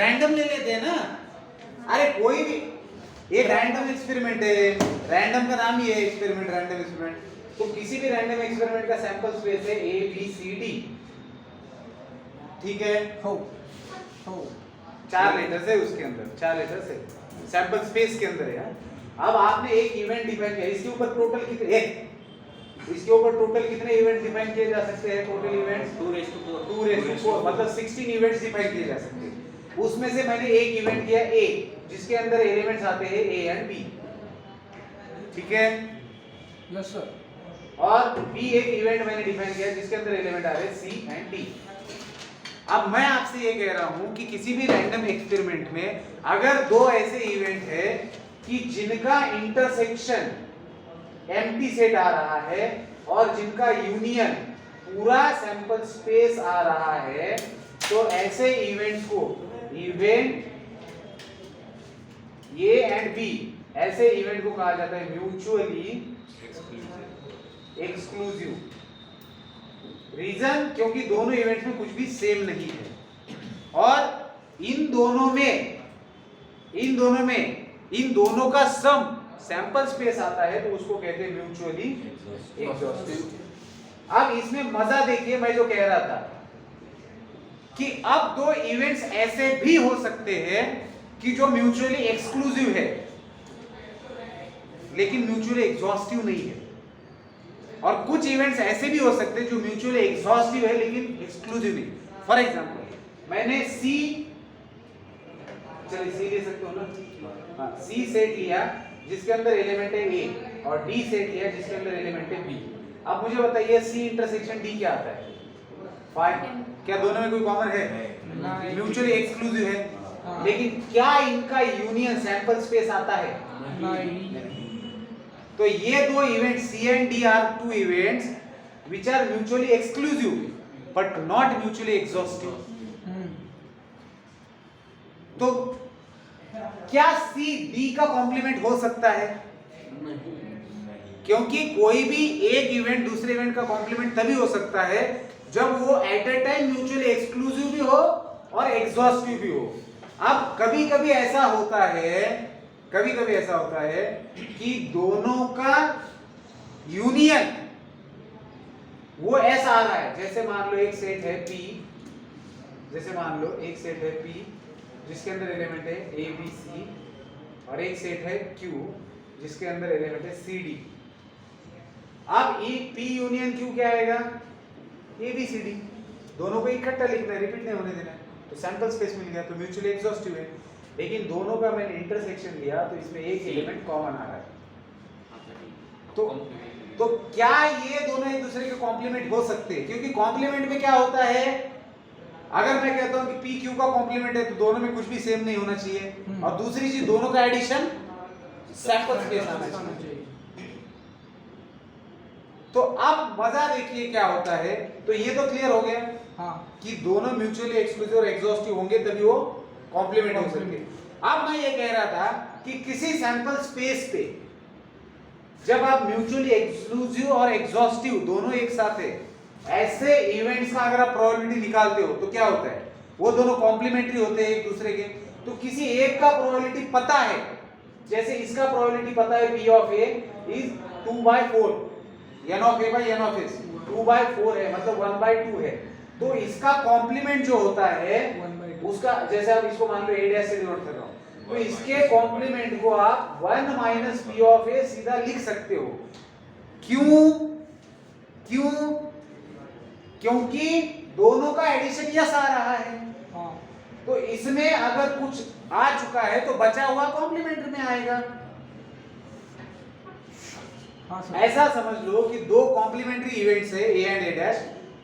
[SPEAKER 1] रैंडम ले लेते हैं ना अरे कोई भी एक रैंडम एक्सपेरिमेंट है रैंडम का नाम ही है एक्सपेरिमेंट रैंडम एक्सपेरिमेंट तो किसी भी रैंडम एक्सपेरिमेंट का सैंपल स्पेस है ए बी सी डी ठीक है
[SPEAKER 2] हो हो
[SPEAKER 1] 4 लेटर्स है उसके अंदर 4 लेटर्स है सैंपल स्पेस के अंदर है अब आपने एक इवेंट डिफाइन किया इसके ऊपर टोटल कितने इसके ऊपर टोटल कितने इवेंट डिफाइन किए जा सकते हैं टोटल इवेंट्स 2 मतलब 16 इवेंट्स डिफाइन किए जा सकते हैं उसमें से मैंने एक इवेंट किया ए जिसके अंदर एलिमेंट्स आते हैं ए एंड बी ठीक है
[SPEAKER 2] यस सर
[SPEAKER 1] और बी एक इवेंट मैंने डिफाइन किया जिसके अंदर एलिमेंट आ रहे हैं सी एंड डी अब मैं आपसे ये कह रहा हूं कि किसी भी रैंडम एक्सपेरिमेंट में अगर दो ऐसे इवेंट है कि जिनका इंटरसेक्शन एम्प्टी सेट आ रहा है और जिनका यूनियन पूरा सैंपल स्पेस आ रहा है तो ऐसे इवेंट्स को इवेंट ए एंड बी ऐसे इवेंट को कहा जाता है म्यूचुअली एक्सक्लूसिव रीजन क्योंकि दोनों इवेंट्स में कुछ भी सेम नहीं है और इन दोनों का सम सैंपल स्पेस आता है तो उसको कहते हैं म्यूचुअली एक्सॉस्टिव। अब इसमें मजा देखिए मैं जो कह रहा था कि अब दो इवेंट्स ऐसे भी हो सकते हैं कि जो म्यूचुअली एक्सक्लूसिव है लेकिन म्यूचुअली एग्जॉस्टिव नहीं है और कुछ इवेंट्स ऐसे भी हो सकते हैं जो म्यूचुअली एग्जॉस्टिव है लेकिन एक्सक्लूसिव नहीं। फॉर एग्जांपल मैंने सी चलिए सी ले सकते हो ना हाँ सी सेट लिया जिसके अंदर एलिमेंट है ए और डी सेट है जिसके अंदर एलिमेंट है बी। अब मुझे बताइए सी इंटरसेक्शन डी क्या आता है? 5। क्या दोनों में कोई कॉमन है?
[SPEAKER 2] नहीं।
[SPEAKER 1] म्यूचुअली एक्सक्लूसिव है।
[SPEAKER 2] हाँ।
[SPEAKER 1] लेकिन क्या इनका यूनियन सैंपल स्पेस आता है?
[SPEAKER 2] नहीं।
[SPEAKER 1] तो ये दो events C and D are two events which are mutually exclusive but not mutually exhaustive. तो क्या सी डी का कॉम्प्लीमेंट हो सकता है? क्योंकि कोई भी एक इवेंट दूसरे इवेंट का कॉम्प्लीमेंट तभी हो सकता है जब वो at a time mutually exclusive भी हो और एग्जॉस्टिव भी हो। अब कभी कभी ऐसा होता है कि दोनों का यूनियन वो ऐसा आ रहा है, जैसे मान लो एक सेट है P, जिसके अंदर एलिमेंट है A B C और एक सेट है Q जिसके अंदर एलिमेंट है C D। अब P यूनियन Q क्या आएगा? A B C D। दोनों को इकट्ठा लिखना है, रिपीट नहीं होने देना है। तो सैंपल स्पेस मिल गया, तो म्यूचुअली एक्सॉस्टिव है। लेकिन दोनों का मैंने इंटरसेक्शन लिया तो इसमें एक एलिमेंट कॉमन आ रहा है। तो क्या ये दोनों एक दूसरे के कॉम्प्लीमेंट हो सकते हैं? क्योंकि कॉम्प्लीमेंट में क्या होता है, अगर मैं कहता हूं कि P Q का कॉम्प्लीमेंट है तो दोनों में कुछ भी सेम नहीं होना चाहिए, और दूसरी चीज दोनों का एडिशन सैंपल स्पेस आना चाहिए। तो अब मजा देखिए क्या होता है। तो ये तो क्लियर हो गया
[SPEAKER 2] हाँ।
[SPEAKER 1] कि दोनों म्यूचुअली एक्सक्लूसिव और एग्जॉस्टिव होंगे तभी वो कॉम्प्लीमेंट हो सकते। अब मैं ये कह रहा था कि किसी सैंपल स्पेस पे जब आप म्यूचुअली एक्सक्लूसिव और एग्जॉस्टिव दोनों एक साथ है, ऐसे इवेंट्स का अगर आप प्रोबेबिलिटी निकालते हो तो क्या होता है? वो दोनों कॉम्प्लीमेंट्री होते हैं एक दूसरे के। तो किसी एक का प्रोबेबिलिटी पता है, जैसे इसका प्रोबेबिलिटी पता है P of A is 2/4, N of A by N of S 2/4 है, मतलब 1/2 है। तो इसका कॉम्प्लीमेंट जो होता है उसका, जैसे आप इसको मान लो A डैश से डिनोट कर रहा हूं, तो इसके कॉम्प्लीमेंट को आप 1 - P of A सीधा लिख सकते हो। क्यों? क्योंकि दोनों का एडिशन यस आ रहा है।
[SPEAKER 2] हाँ।
[SPEAKER 1] तो इसमें अगर कुछ आ चुका है तो बचा हुआ कॉम्प्लीमेंट में आएगा।
[SPEAKER 2] हाँ सर।
[SPEAKER 1] ऐसा समझ लो कि दो कॉम्प्लीमेंट्री इवेंट्स है A एंड A डैश,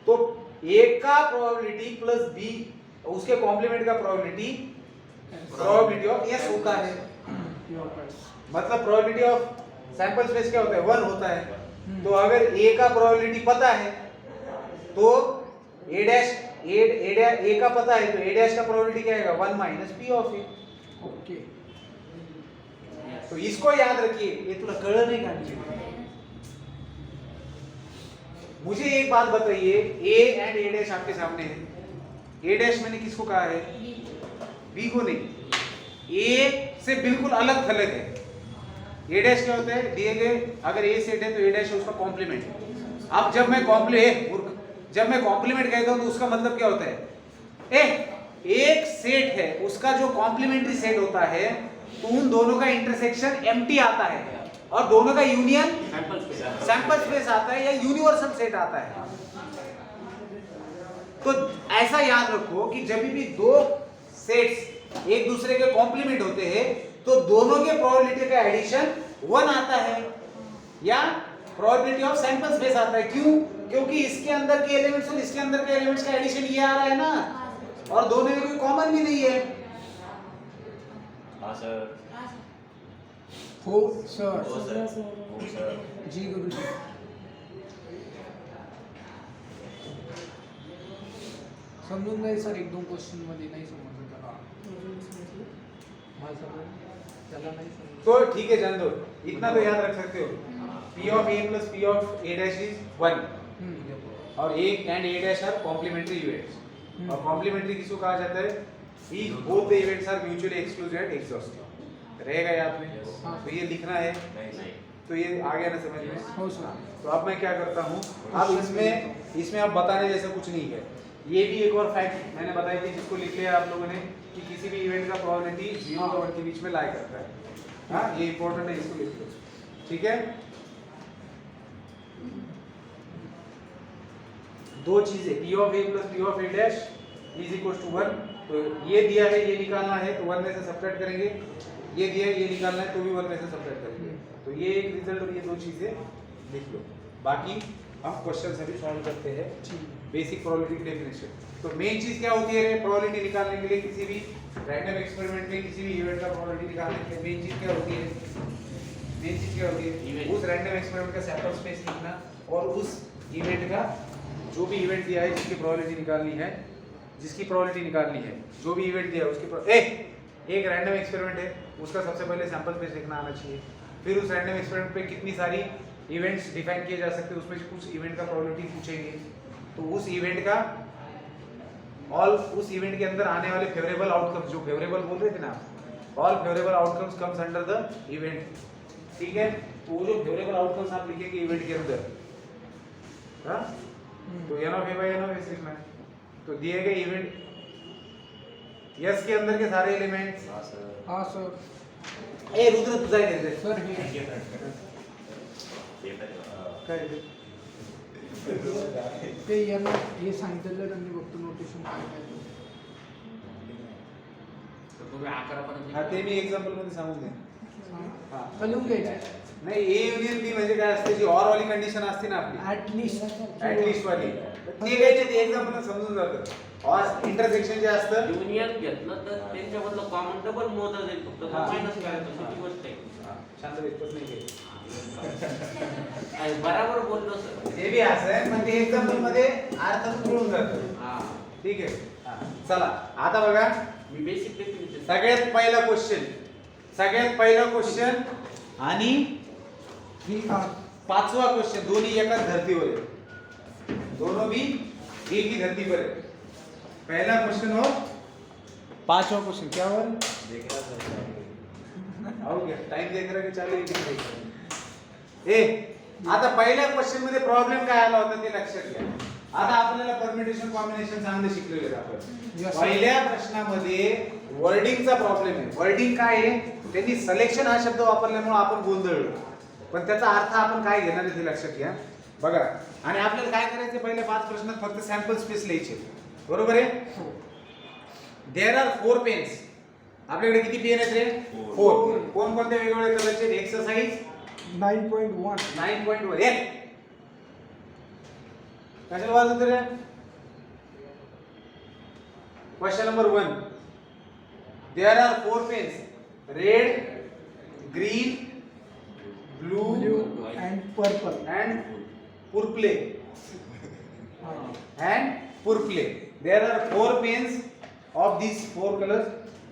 [SPEAKER 1] तो A का प्रोबेबिलिटी प्लस B उसके कॉम्प्लीमेंट का प्रोबेबिलिटी ऑफ S होता है। मतलब प्रोबेबिलिटी ऑफ सैंपल स्पेस क्या होता है? 1 होता है। तो अगर A का प्रोबेबिलिटी पता है तो A का पता है तो A डैश का प्रोबेबिलिटी क्या आएगा? 1 - P of A।
[SPEAKER 2] ओके।
[SPEAKER 1] तो इसको याद रखिए, ये थोड़ा कड़ नहीं करनी। मुझे एक बात बताइए, A एंड A डैश आपके सामने है। A डैश मैंने किसको कहा है? B को नहीं। A से बिल्कुल अलग थलग है। A डैश क्या होता है? दिए गए अगर A सेट है तो A डैश है उसका कॉम्प्लीमेंट। अब जब मैं कॉम्प्लीमेंट कहता हूं तो उसका मतलब क्या होता है? एक सेट है, उसका जो कॉम्प्लीमेंट्री सेट होता है तो उन दोनों का इंटरसेक्शन एम्प्टी आता है और दोनों का यूनियन सैंपल स्पेस आता है या यूनिवर्सल सेट आता है। तो ऐसा याद रखो कि जब भी दो सेट्स एक दूसरे के कॉम्प्लीमेंट होते हैं तो दोनों के प्रोबेबिलिटी का एडिशन 1 आता है या प्रोबेबिलिटी ऑफ सैंपल स्पेस आता है। क्यों? क्योंकि इसके अंदर के एलिमेंट्स और इसके अंदर के एलिमेंट्स का एडिशन ये आ रहा है ना, और दोनों में कोई कॉमन भी नहीं है।
[SPEAKER 3] हाँ सर।
[SPEAKER 2] हो सर।
[SPEAKER 3] हो सर।
[SPEAKER 2] जी गुरुजी। समजून जाईल सर, 1-2 क्वेश्चन मध्ये नाही समजलं त्याला. त्याला नाही समजलं.
[SPEAKER 1] तो ठीक है, जान दो, इतना तो याद रख सकते हो। P of A plus P of A dash is 1 और A and A dash are complementary events। और complementary किसको कहा जाता है? If both the events are mutually exclusive and exhaustive। रहेगा याद में? तो ये लिखना है। तो ये आ गया ना समझ में?
[SPEAKER 2] हो सर।
[SPEAKER 1] तो अब मैं क्या करता हूँ, अब इसमें अब बताने जैसा कुछ नहीं है। ये भी एक और फैक्ट मैंने बताई थी जिसको लिख लिया आप लोगों ने कि किसी भी इवेंट का प्रोबेबिलिटी 0 और 1 के बीच में लाई करता है। हाँ, ये इंपॉर्टेंट है, इसको लिख लो। ठीक है, दो चीजें P of A plus P of A dash is equals to 1 तो ये दिया है, ये निकालना है तो 1 में से सब्ट्रैक्ट करेंगे, ये दिया है, ये निकालना है तो भी 1 में से सब्ट्रैक्ट करेंगे। तो ये एक रिजल्ट और ये दो चीजें लिख लो। बाकी हम क्वेश्चन अभी सॉल्व करते हैं। Basic probability definition. तो मेन चीज क्या होती है प्रोबेबिलिटी निकालने के लिए, किसी भी रैंडम एक्सपेरिमेंट में किसी भी इवेंट का प्रोबेबिलिटी निकालने के लिए मेन चीज क्या होती है? मेन चीज क्या होती है? उस रैंडम एक्सपेरिमेंट का सैंपल स्पेस लिखना और उस इवेंट का जो भी इवेंट दिया है जिसकी प्रोबेबिलिटी निकालनी है, जिसकी प्रोबेबिलिटी निकालनी है, जो भी इवेंट दिया है उसकी एक रैंडम एक्सपेरिमेंट है, उसका सबसे पहले सैंपल स्पेस लिखना आना चाहिए। फिर उस रैंडम एक्सपेरिमेंट पे कितनी सारी इवेंट्स डिफाइन किए जा सकते हैं, उसमें से कुछ इवेंट का प्रोबेबिलिटी पूछेंगे, तो उस इवेंट का ऑल उस इवेंट के अंदर आने वाले फेवरेबल आउटकम्स, जो फेवरेबल बोल रहे थे ना, all favourable outcomes comes under the event. ठीक है, तो वो जो फेवरेबल आउटकम्स आप लिखेंगे इवेंट के अंदर, हाँ, तो n of a by n of s लिखना है। तो दिए गए इवेंट यस के अंदर के सारे एलिमेंट्स,
[SPEAKER 3] हाँ सर।
[SPEAKER 2] हाँ सर।
[SPEAKER 1] ए रुद्र तुझा आहे रे
[SPEAKER 2] सर हे
[SPEAKER 1] काय रे?
[SPEAKER 2] ते यांना हे सांगितलेलं त्यांनी फक्त नोटेशन काय काय
[SPEAKER 3] तुम्ही 11 पर्यंत
[SPEAKER 1] हा ते मी एक्झाम्पल मध्ये सांगून दे। हा
[SPEAKER 2] लिहून घ्यायचं
[SPEAKER 1] नाही ए युनियन बी म्हणजे काय असते, जी ऑर वाली कंडिशन असते ना आपली,
[SPEAKER 2] ऍटलिस्ट
[SPEAKER 1] ऍटलिस्ट वाली, ते घ्यायचे ते एक्झाम्पल समजून जातं। और इंटरसेक्शन जे असतं,
[SPEAKER 6] युनियन घेतलं तर त्यांच्यामधलं कॉमन डबल मोजा जाईल, फक्त
[SPEAKER 1] हा.
[SPEAKER 6] मायनस करायचं सोपी गोष्ट आहे.
[SPEAKER 1] शांत भेटतच नाही घे।
[SPEAKER 6] आणि बराबर बोललो सर.
[SPEAKER 1] ते बी असं आहे, पण ते एक्झाम्पल मध्ये अर्थ जुळून जातं।
[SPEAKER 6] हा
[SPEAKER 1] ठीक आहे, हा, चला आता बघा
[SPEAKER 6] मी बेसिक डेफिनेशन
[SPEAKER 1] सगळ्यात पहिला क्वेश्चन आणि पाचवा क्वेश्चन दोन्ही एकाच धरतीवर आहे, दोनों भी एक ही धरती पर है। पहला क्वेश्चन और पांचवा क्वेश्चन क्या हुआ?
[SPEAKER 3] देख रहा सर।
[SPEAKER 1] आओ क्या टाइम देख रहा कि चालू एक देख रहा? ए आता पहिल्या क्वेश्चन मध्ये प्रॉब्लेम काय आला होता ते लक्षात घ्या। आता आपल्याला परम्युटेशन कॉम्बिनेशन चांगले शिकलेले आहेत आपण।
[SPEAKER 2] Yes.
[SPEAKER 1] पहिल्या प्रश्नामध्ये वर्डिंगचा प्रॉब्लेम आहे। वर्डिंग काय आहे? त्यांनी सिलेक्शन हा शब्द वापरल्यामुळे आपण गोंधळलो, पण त्याचा अर्थ आपण काय घेणार आहे ते लक्षात घ्या। बघा, आणि आपल्याला काय करायचं, पहिले 5 प्रश्नात फक्त सॅम्पल स्पेस लिहायचे, बरोबर आहे? देयर आर 4 पेन्स, आपल्याकडे किती पेन आहेत रे? 4. कोण कोणत्या वेगवेगळ्या कलरचे? एक्सरसाइज
[SPEAKER 2] 9.1
[SPEAKER 1] 9.1 एक कशाला वाजवतो रे? Question number 1, there are 4 pens, red, green, blue
[SPEAKER 2] and purple.
[SPEAKER 1] and purple and purple. There are 4 pens of these 4 colors.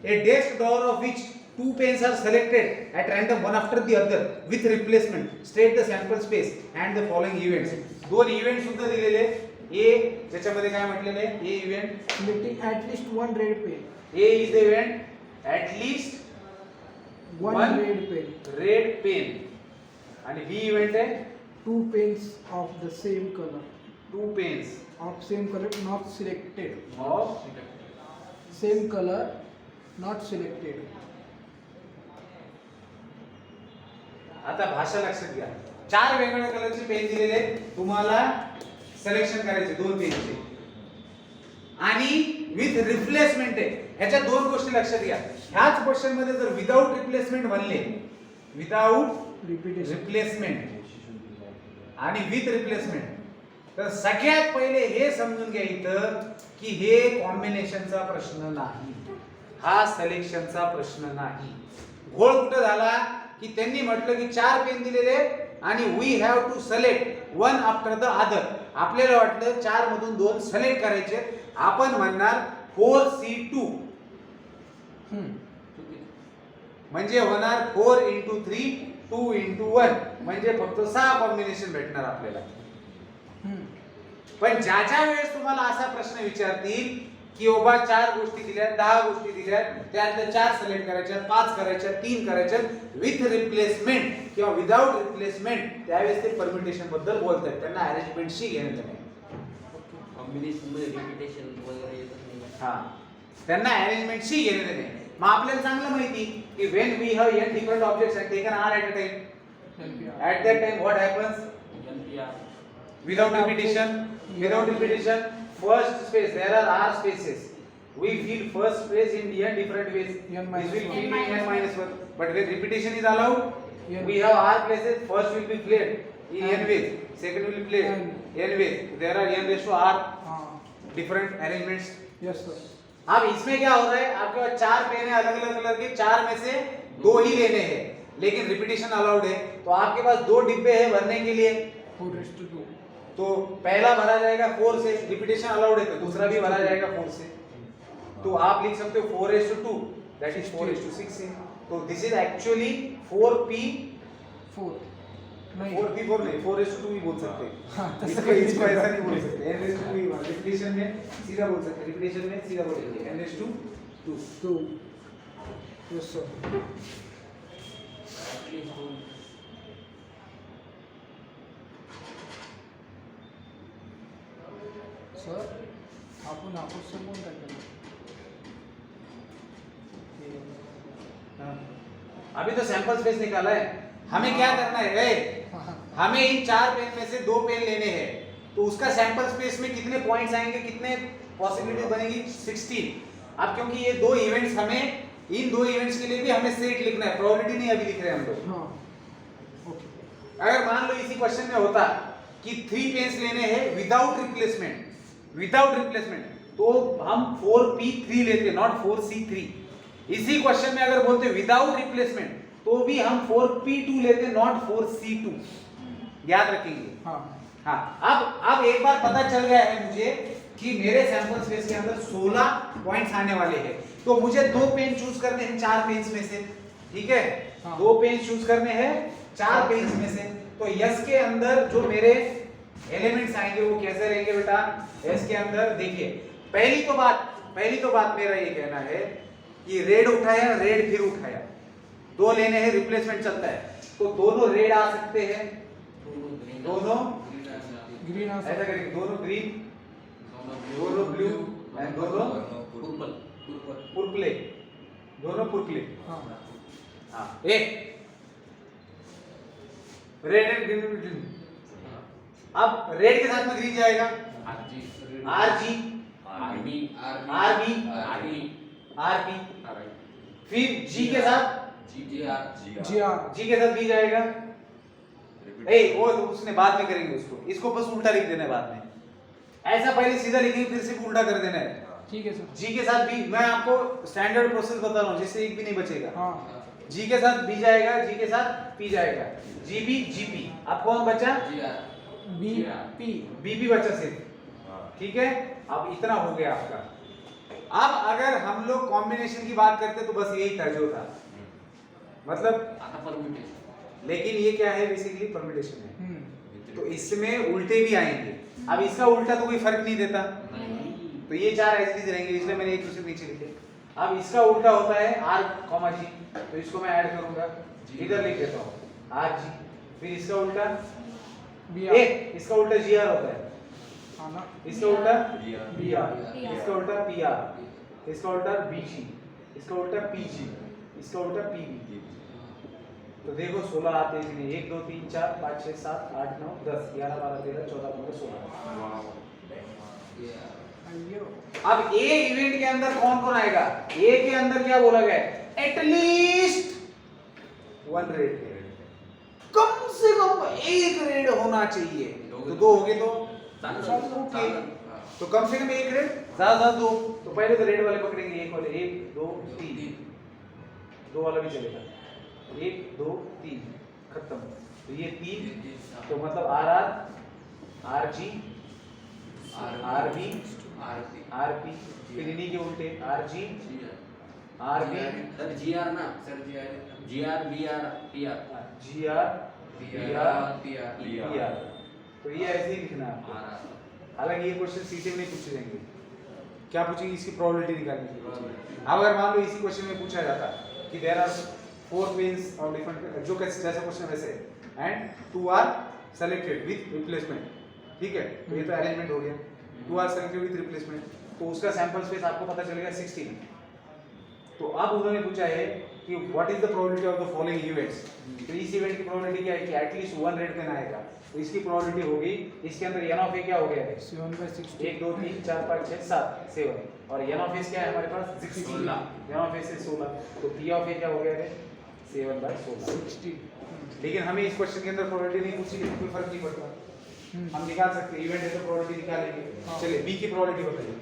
[SPEAKER 1] A desk drawer of which 2 pens are selected at random one after the other with replacement. State the sample space and the following events. दोन event सुद्धा दिलेले ए, ज्याच्यामध्ये काय म्हटलेले आहे? A event,
[SPEAKER 2] Selecting at least one red pen.
[SPEAKER 1] A is the event at least
[SPEAKER 2] One
[SPEAKER 1] One.
[SPEAKER 2] red pen.
[SPEAKER 1] Red pen, आणि b event आहे
[SPEAKER 2] 2 pens of the same color.
[SPEAKER 1] 2 pens
[SPEAKER 2] Of same color not selected.
[SPEAKER 1] of
[SPEAKER 2] Same color not selected.
[SPEAKER 1] आता भाषा लक्षात घ्या, 4 वेगवेगळ्या कलरचे pen दिलेले आहेत, तुम्हाला सिलेक्शन करायचे 2 पेनचे, आणि विथ रिप्लेसमेंट आहे। ह्याच्या 2 गोष्टी लक्षात घ्या। ह्याच क्वेश्चन मध्ये जर विदाउट रिप्लेसमेंट म्हणले, विदाउट
[SPEAKER 2] Repetition.
[SPEAKER 1] रिप्लेसमेंट आणि विथ रिप्लेसमेंट, तर सगळ्यात पहिले हे समजून घ्या इथं की हे कॉम्बिनेशनचा प्रश्न नाही, हा सिलेक्शनचा प्रश्न नाही। घोळ कुठं झाला की त्यांनी म्हटलं की 4 पेन दिलेले आणि we have to select one after the other. आपल्याला वाटलं 4 मधून 2 सिलेक्ट करायचे, आपण म्हणणार 4C2 म्हणजे होणार 4 × 3 2 × 1 म्हणजे फक्त 6 कॉम्बिनेशन भेटणार आपल्याला। पण ज्या वेळेस तुम्हाला असा प्रश्न विचारतील की बाबा 4 गोष्टी दिल्या, 10 गोष्टी दिल्या, त्यातल्या 4 सिलेक्ट करायच्या, 5 करायच्या, 3 करायच्या विथ रिप्लेसमेंट किंवा विदाउट रिप्लेसमेंट, त्यावेळेस ते परम्युटेशन बद्दल बोलतात, त्यांना अरेंजमेंटशी घेणं नाही।
[SPEAKER 6] कॉम्बिनेशन मध्ये रिपिटेशन वगैरे येत नाही.
[SPEAKER 1] हा, त्यांना अरेंजमेंटशी घेणं नाही। मग आपल्याला चांगलं माहिती की when we have n different objects and taken r at a time, at that time what happens?
[SPEAKER 6] NPR.
[SPEAKER 1] Without repetition, first space, there are r spaces, we feel first phase in n different ways.
[SPEAKER 2] N
[SPEAKER 1] This will
[SPEAKER 2] minus
[SPEAKER 1] be
[SPEAKER 2] one.
[SPEAKER 1] in n minus 1. But when repetition is allowed,
[SPEAKER 2] N.
[SPEAKER 1] we have r places. First will be played in
[SPEAKER 2] N.
[SPEAKER 1] n ways. Second will be played
[SPEAKER 2] N.
[SPEAKER 1] n ways. There are n raised to r
[SPEAKER 2] हाँ
[SPEAKER 1] different arrangements.
[SPEAKER 2] Yes sir
[SPEAKER 1] अब इसमें क्या हो रहा है, आपके पास 4 pen है अलग अलग कलर के, 4 में से 2 ही लेने हैं, लेकिन रिपीटेशन अलाउड है, तो आपके पास 2 डिब्बे हैं भरने के लिए,
[SPEAKER 2] 4:2
[SPEAKER 1] तो पहला भरा जाएगा 4 से, रिपीटेशन अलाउड है तो दूसरा भी भरा जाएगा 4 से, तो आप लिख सकते हो 4:2 दैट इज 4:6 है, तो दिस इज एक्चुअली 4p4
[SPEAKER 2] नहीं
[SPEAKER 1] 4p4 नहीं 4:2 भी बोल सकते
[SPEAKER 2] हाँ,
[SPEAKER 1] हैं, इसको ऐसा नहीं बोल सकते, n:2 ही रिपीटेशन में सीधा बोल सकते हैं, रिपीटेशन में सीधा बोलेंगे n:2
[SPEAKER 2] 2 यस सर सर आपण से कोण काय केलं
[SPEAKER 1] अभी तो सैंपल स्पेस निकाला है, हमें क्या करना है, हमें इन 4 पेन में से 2 पेन लेने हैं, तो उसका सैंपल स्पेस में कितने पॉइंट्स आएंगे, कितने पॉसिबिलिटीज बनेगी 16। अब क्योंकि ये 2 इवेंट्स हमें, इन 2 इवेंट्स के लिए भी हमें सेट लिखना है, प्रोबेबिलिटी नहीं अभी लिख रहे हैं हम लोग।
[SPEAKER 2] हाँ ओके
[SPEAKER 1] अगर मान लो इसी क्वेश्चन में होता कि 3 पेन्स लेने हैं विदाउट रिप्लेसमेंट, तो हम 4p3 लेते, नॉट 4c3। इसी क्वेश्चन में अगर बोलते विदाउट रिप्लेसमेंट, तो भी हम 4p2 लेते, नॉट 4c2। याद रखेंगे।
[SPEAKER 2] हाँ
[SPEAKER 1] हाँ, अब एक बार पता चल गया है मुझे कि मेरे सैंपल स्पेस के अंदर 16 पॉइंट्स आने वाले हैं, तो मुझे 2 पेन चूज करने हैं 4 पेन्स में से, ठीक है,
[SPEAKER 2] हाँ।
[SPEAKER 1] 2 पेन चूज करने हैं 4 पेन्स में से, तो यस के अंदर जो मेरे एलिमेंट्स आएंगे वो कैसे रहेंगे बेटा, यस के अंदर देखिए, पहली तो बात मेरा ये कहना है कि रेड उठाया, रेड फिर उठाया, 2 लेने हैं, रिप्लेसमेंट चलता है, तो दोनों रेड आ सकते हैं, दोनों
[SPEAKER 2] ग्रीन
[SPEAKER 1] ऐसा करेंगे, दोनों ग्रीन, दोनों ब्लू एंड दोनों पुर्पले, दोनों पुर्पले।
[SPEAKER 2] हाँ
[SPEAKER 1] हाँ, एक रेड एंड ग्रीन। अब रेड के साथ में ग्रीन जाएगा, आरजी, आरबी, फिर जी के साथ
[SPEAKER 2] जी
[SPEAKER 1] बी जाएगा, वो तो उसने बाद में करेंगे, इसको बस उल्टा लिख देना है बाद में, ऐसा पहले सीधा लिखेंगे फिर सिर्फ उल्टा कर देना है।
[SPEAKER 2] ठीक है सर
[SPEAKER 1] जी के साथ बी, मैं आपको स्टैंडर्ड प्रोसेस बता रहा हूँ जिससे एक भी नहीं बचेगा।
[SPEAKER 2] हाँ
[SPEAKER 1] जी के साथ बी जाएगा, जी के साथ पी जाएगा, जीबी जीपी, अब कौन बचा,
[SPEAKER 2] बी पी
[SPEAKER 1] बीपी बचा सिर्फ, ठीक है। अब इतना हो गया आपका। अब अगर हम लोग कॉम्बिनेशन की बात करते तो बस यही था जो था, मतलब लेकिन ये क्या है, बेसिकली परम्यूटेशन है, तो इसमें उल्टे भी आएंगे। अब इसका उल्टा तो कोई फर्क नहीं देता, तो ये 4 ऐसे रहेंगे, इसलिए मैंने एक दूसरे नीचे लिखे। अब इसका उल्टा होता है आर कॉमा जी, तो इसको मैं ऐड करूंगा, इधर लिख देता हूँ आर जी, फिर इसका उल्टा
[SPEAKER 2] बी
[SPEAKER 1] इसका उल्टा जी आर होता है,
[SPEAKER 2] हाँ ना
[SPEAKER 1] इसका उल्टा बी आर,
[SPEAKER 4] PR,
[SPEAKER 1] इसका उल्टा पी आर, इसका उल्टा बी जी, इसका उल्टा पी जी, इसका उल्टा पी बी। तो देखो 16 आते हैं, 1 2 3 4 5 6 7 8 9 10 11 12 13 14 15 16।
[SPEAKER 2] अयो
[SPEAKER 1] अब ए इवेंट के अंदर कौन कौन आएगा, ए के अंदर क्या बोला गया है, एटलीस्ट 1 रेड, कम से कम 1 रेड होना चाहिए, तो 2 हो गए तो ओके, तो कम से कम 1 रेड, ज्यादा 2, तो पहले तो रेड वाले पकड़ेंगे, 1 वाले 1 2 3, 2 वाला भी चलेगा, 1 2 3 खत्म, तो ये 3, तो मतलब r r, r g, r b, r p, फिर इन्हीं के उल्टे r g, r b,
[SPEAKER 6] sir g r ना sir g r b r p r
[SPEAKER 1] g r, b r, p r, तो ये ऐसे ही लिखना है आपको। हालांकि ये क्वेश्चन सीधे में नहीं पूछे जाएंगे, क्या पूछेंगे, इसकी प्रोबेबिलिटी निकालने की पूछेंगे। अब अगर मान लो इसी क्वेश्चन में पूछा जाता कि there are 4 pens of different, जो जैसा क्वेश्चन वैसे है, and 2 are selected with replacement, ठीक है, तो ये तो अरेंजमेंट हो गया, 2 आर सेलेक्टेड विद रिप्लेसमेंट, तो उसका सैंपल स्पेस आपको पता चलेगा 16। तो अब उन्होंने पूछा है कि what is the probability of the following events, तो इस इवेंट की प्रोबेबिलिटी क्या है कि एटलीस्ट 1 रेड पेन आएगा, तो इसकी प्रोबेबिलिटी होगी, इसके अंदर n ऑफ a क्या हो गया है,
[SPEAKER 2] 7/16
[SPEAKER 1] 1 2 3 4 5 6 7 7, और एन ऑफ एस क्या है हमारे पास 16, एन ऑफ एस है 16, तो पी ऑफ ए क्या हो गया है 7/16।
[SPEAKER 2] 60
[SPEAKER 1] लेकिन हमें इस क्वेश्चन के अंदर प्रोबेबिलिटी नहीं पूछी, लेकिन कोई फर्क नहीं पड़ता, हम निकाल सकते हैं, इवेंट है तो प्रोबेबिलिटी निकालेंगे।
[SPEAKER 2] हाँ।
[SPEAKER 1] चलिए बी की प्रोबेबिलिटी बताइए,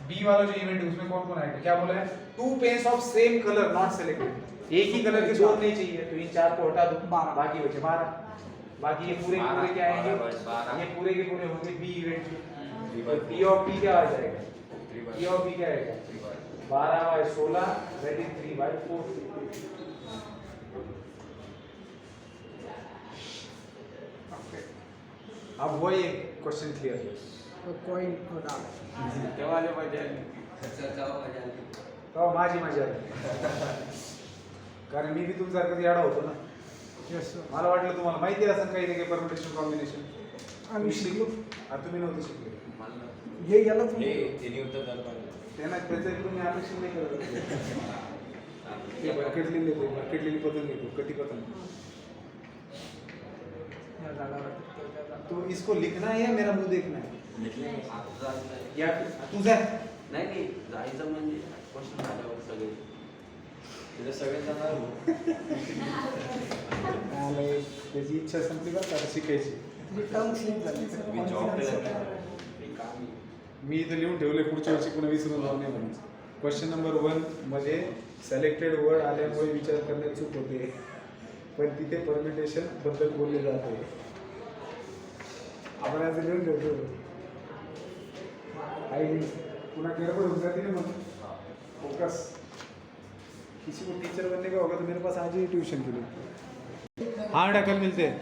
[SPEAKER 1] बी वाला जो इवेंट है उसमें कौन कौन आएगा, क्या बोला है, 2 pains of same colour not selected, एक ही कलर के 2 नहीं चाहिए, तो इन 4 को हटा दो,
[SPEAKER 2] 12,
[SPEAKER 1] बाकी बचे 12, बाकी ये पूरे के पूरे क्या आएंगे,
[SPEAKER 3] 12,
[SPEAKER 1] ये पूरे के पूरे होंगे बी इवेंट के, तो पी ऑफ पी क्या आ जाएगा, पी ऑफ पी क्या आएगा 12/16 दैट इज 3/4। अब वो ये क्वेश्चन क्लियर है,
[SPEAKER 2] तो कॉइन को डाल
[SPEAKER 3] तेव्हा पाहिजे
[SPEAKER 1] तो माझी मजा आली, कारण मी बी तुमच्यासारखं येडा होतो ना,
[SPEAKER 2] यस सर
[SPEAKER 1] मला वाटलं तुम्हाला माहिती असेल काही ना काही परम्युटेशन कॉम्बिनेशन,
[SPEAKER 2] आम्ही शिकलो
[SPEAKER 1] तुम्ही नव्हते शिकले,
[SPEAKER 2] हे याला तुम्ही
[SPEAKER 1] त्यांना त्याचं इकडून मी अपेक्षा नाही करत, ते भरकटलेली पतंग घेतो, कटी पतंग,
[SPEAKER 2] या झाडावर त्या झाडावर.
[SPEAKER 1] तो इसको लिखना है या मेरा मुंह देखना है, या तू जा
[SPEAKER 6] नाही नाही जायचं म्हणजे क्वेश्चन झाल्यावर सगळे
[SPEAKER 1] त्याची इच्छा संपली बरं का आता शिकायची,
[SPEAKER 2] जी टर्म स्लिप झाली
[SPEAKER 1] मी इथं लिहून ठेवले पुढच्या वर्षी पुन्हा विसरून जाऊ नये म्हणून। क्वेश्चन नंबर 1 मध्ये सिलेक्टेड वर्ड आल्यामुळे विचार करण्यात चूक होते, पण तिथे परमिटेशन बद्दल बोलले जाते, आपण असं लिहून ठेवतो, आई पुन्हा गडबड होऊन जाते ना, मग फोकस, किसी को टीचर बनने का होगा तो मेरे पास आज ही ट्यूशन के लिए। हाँ बेटा कल मिलते हैं।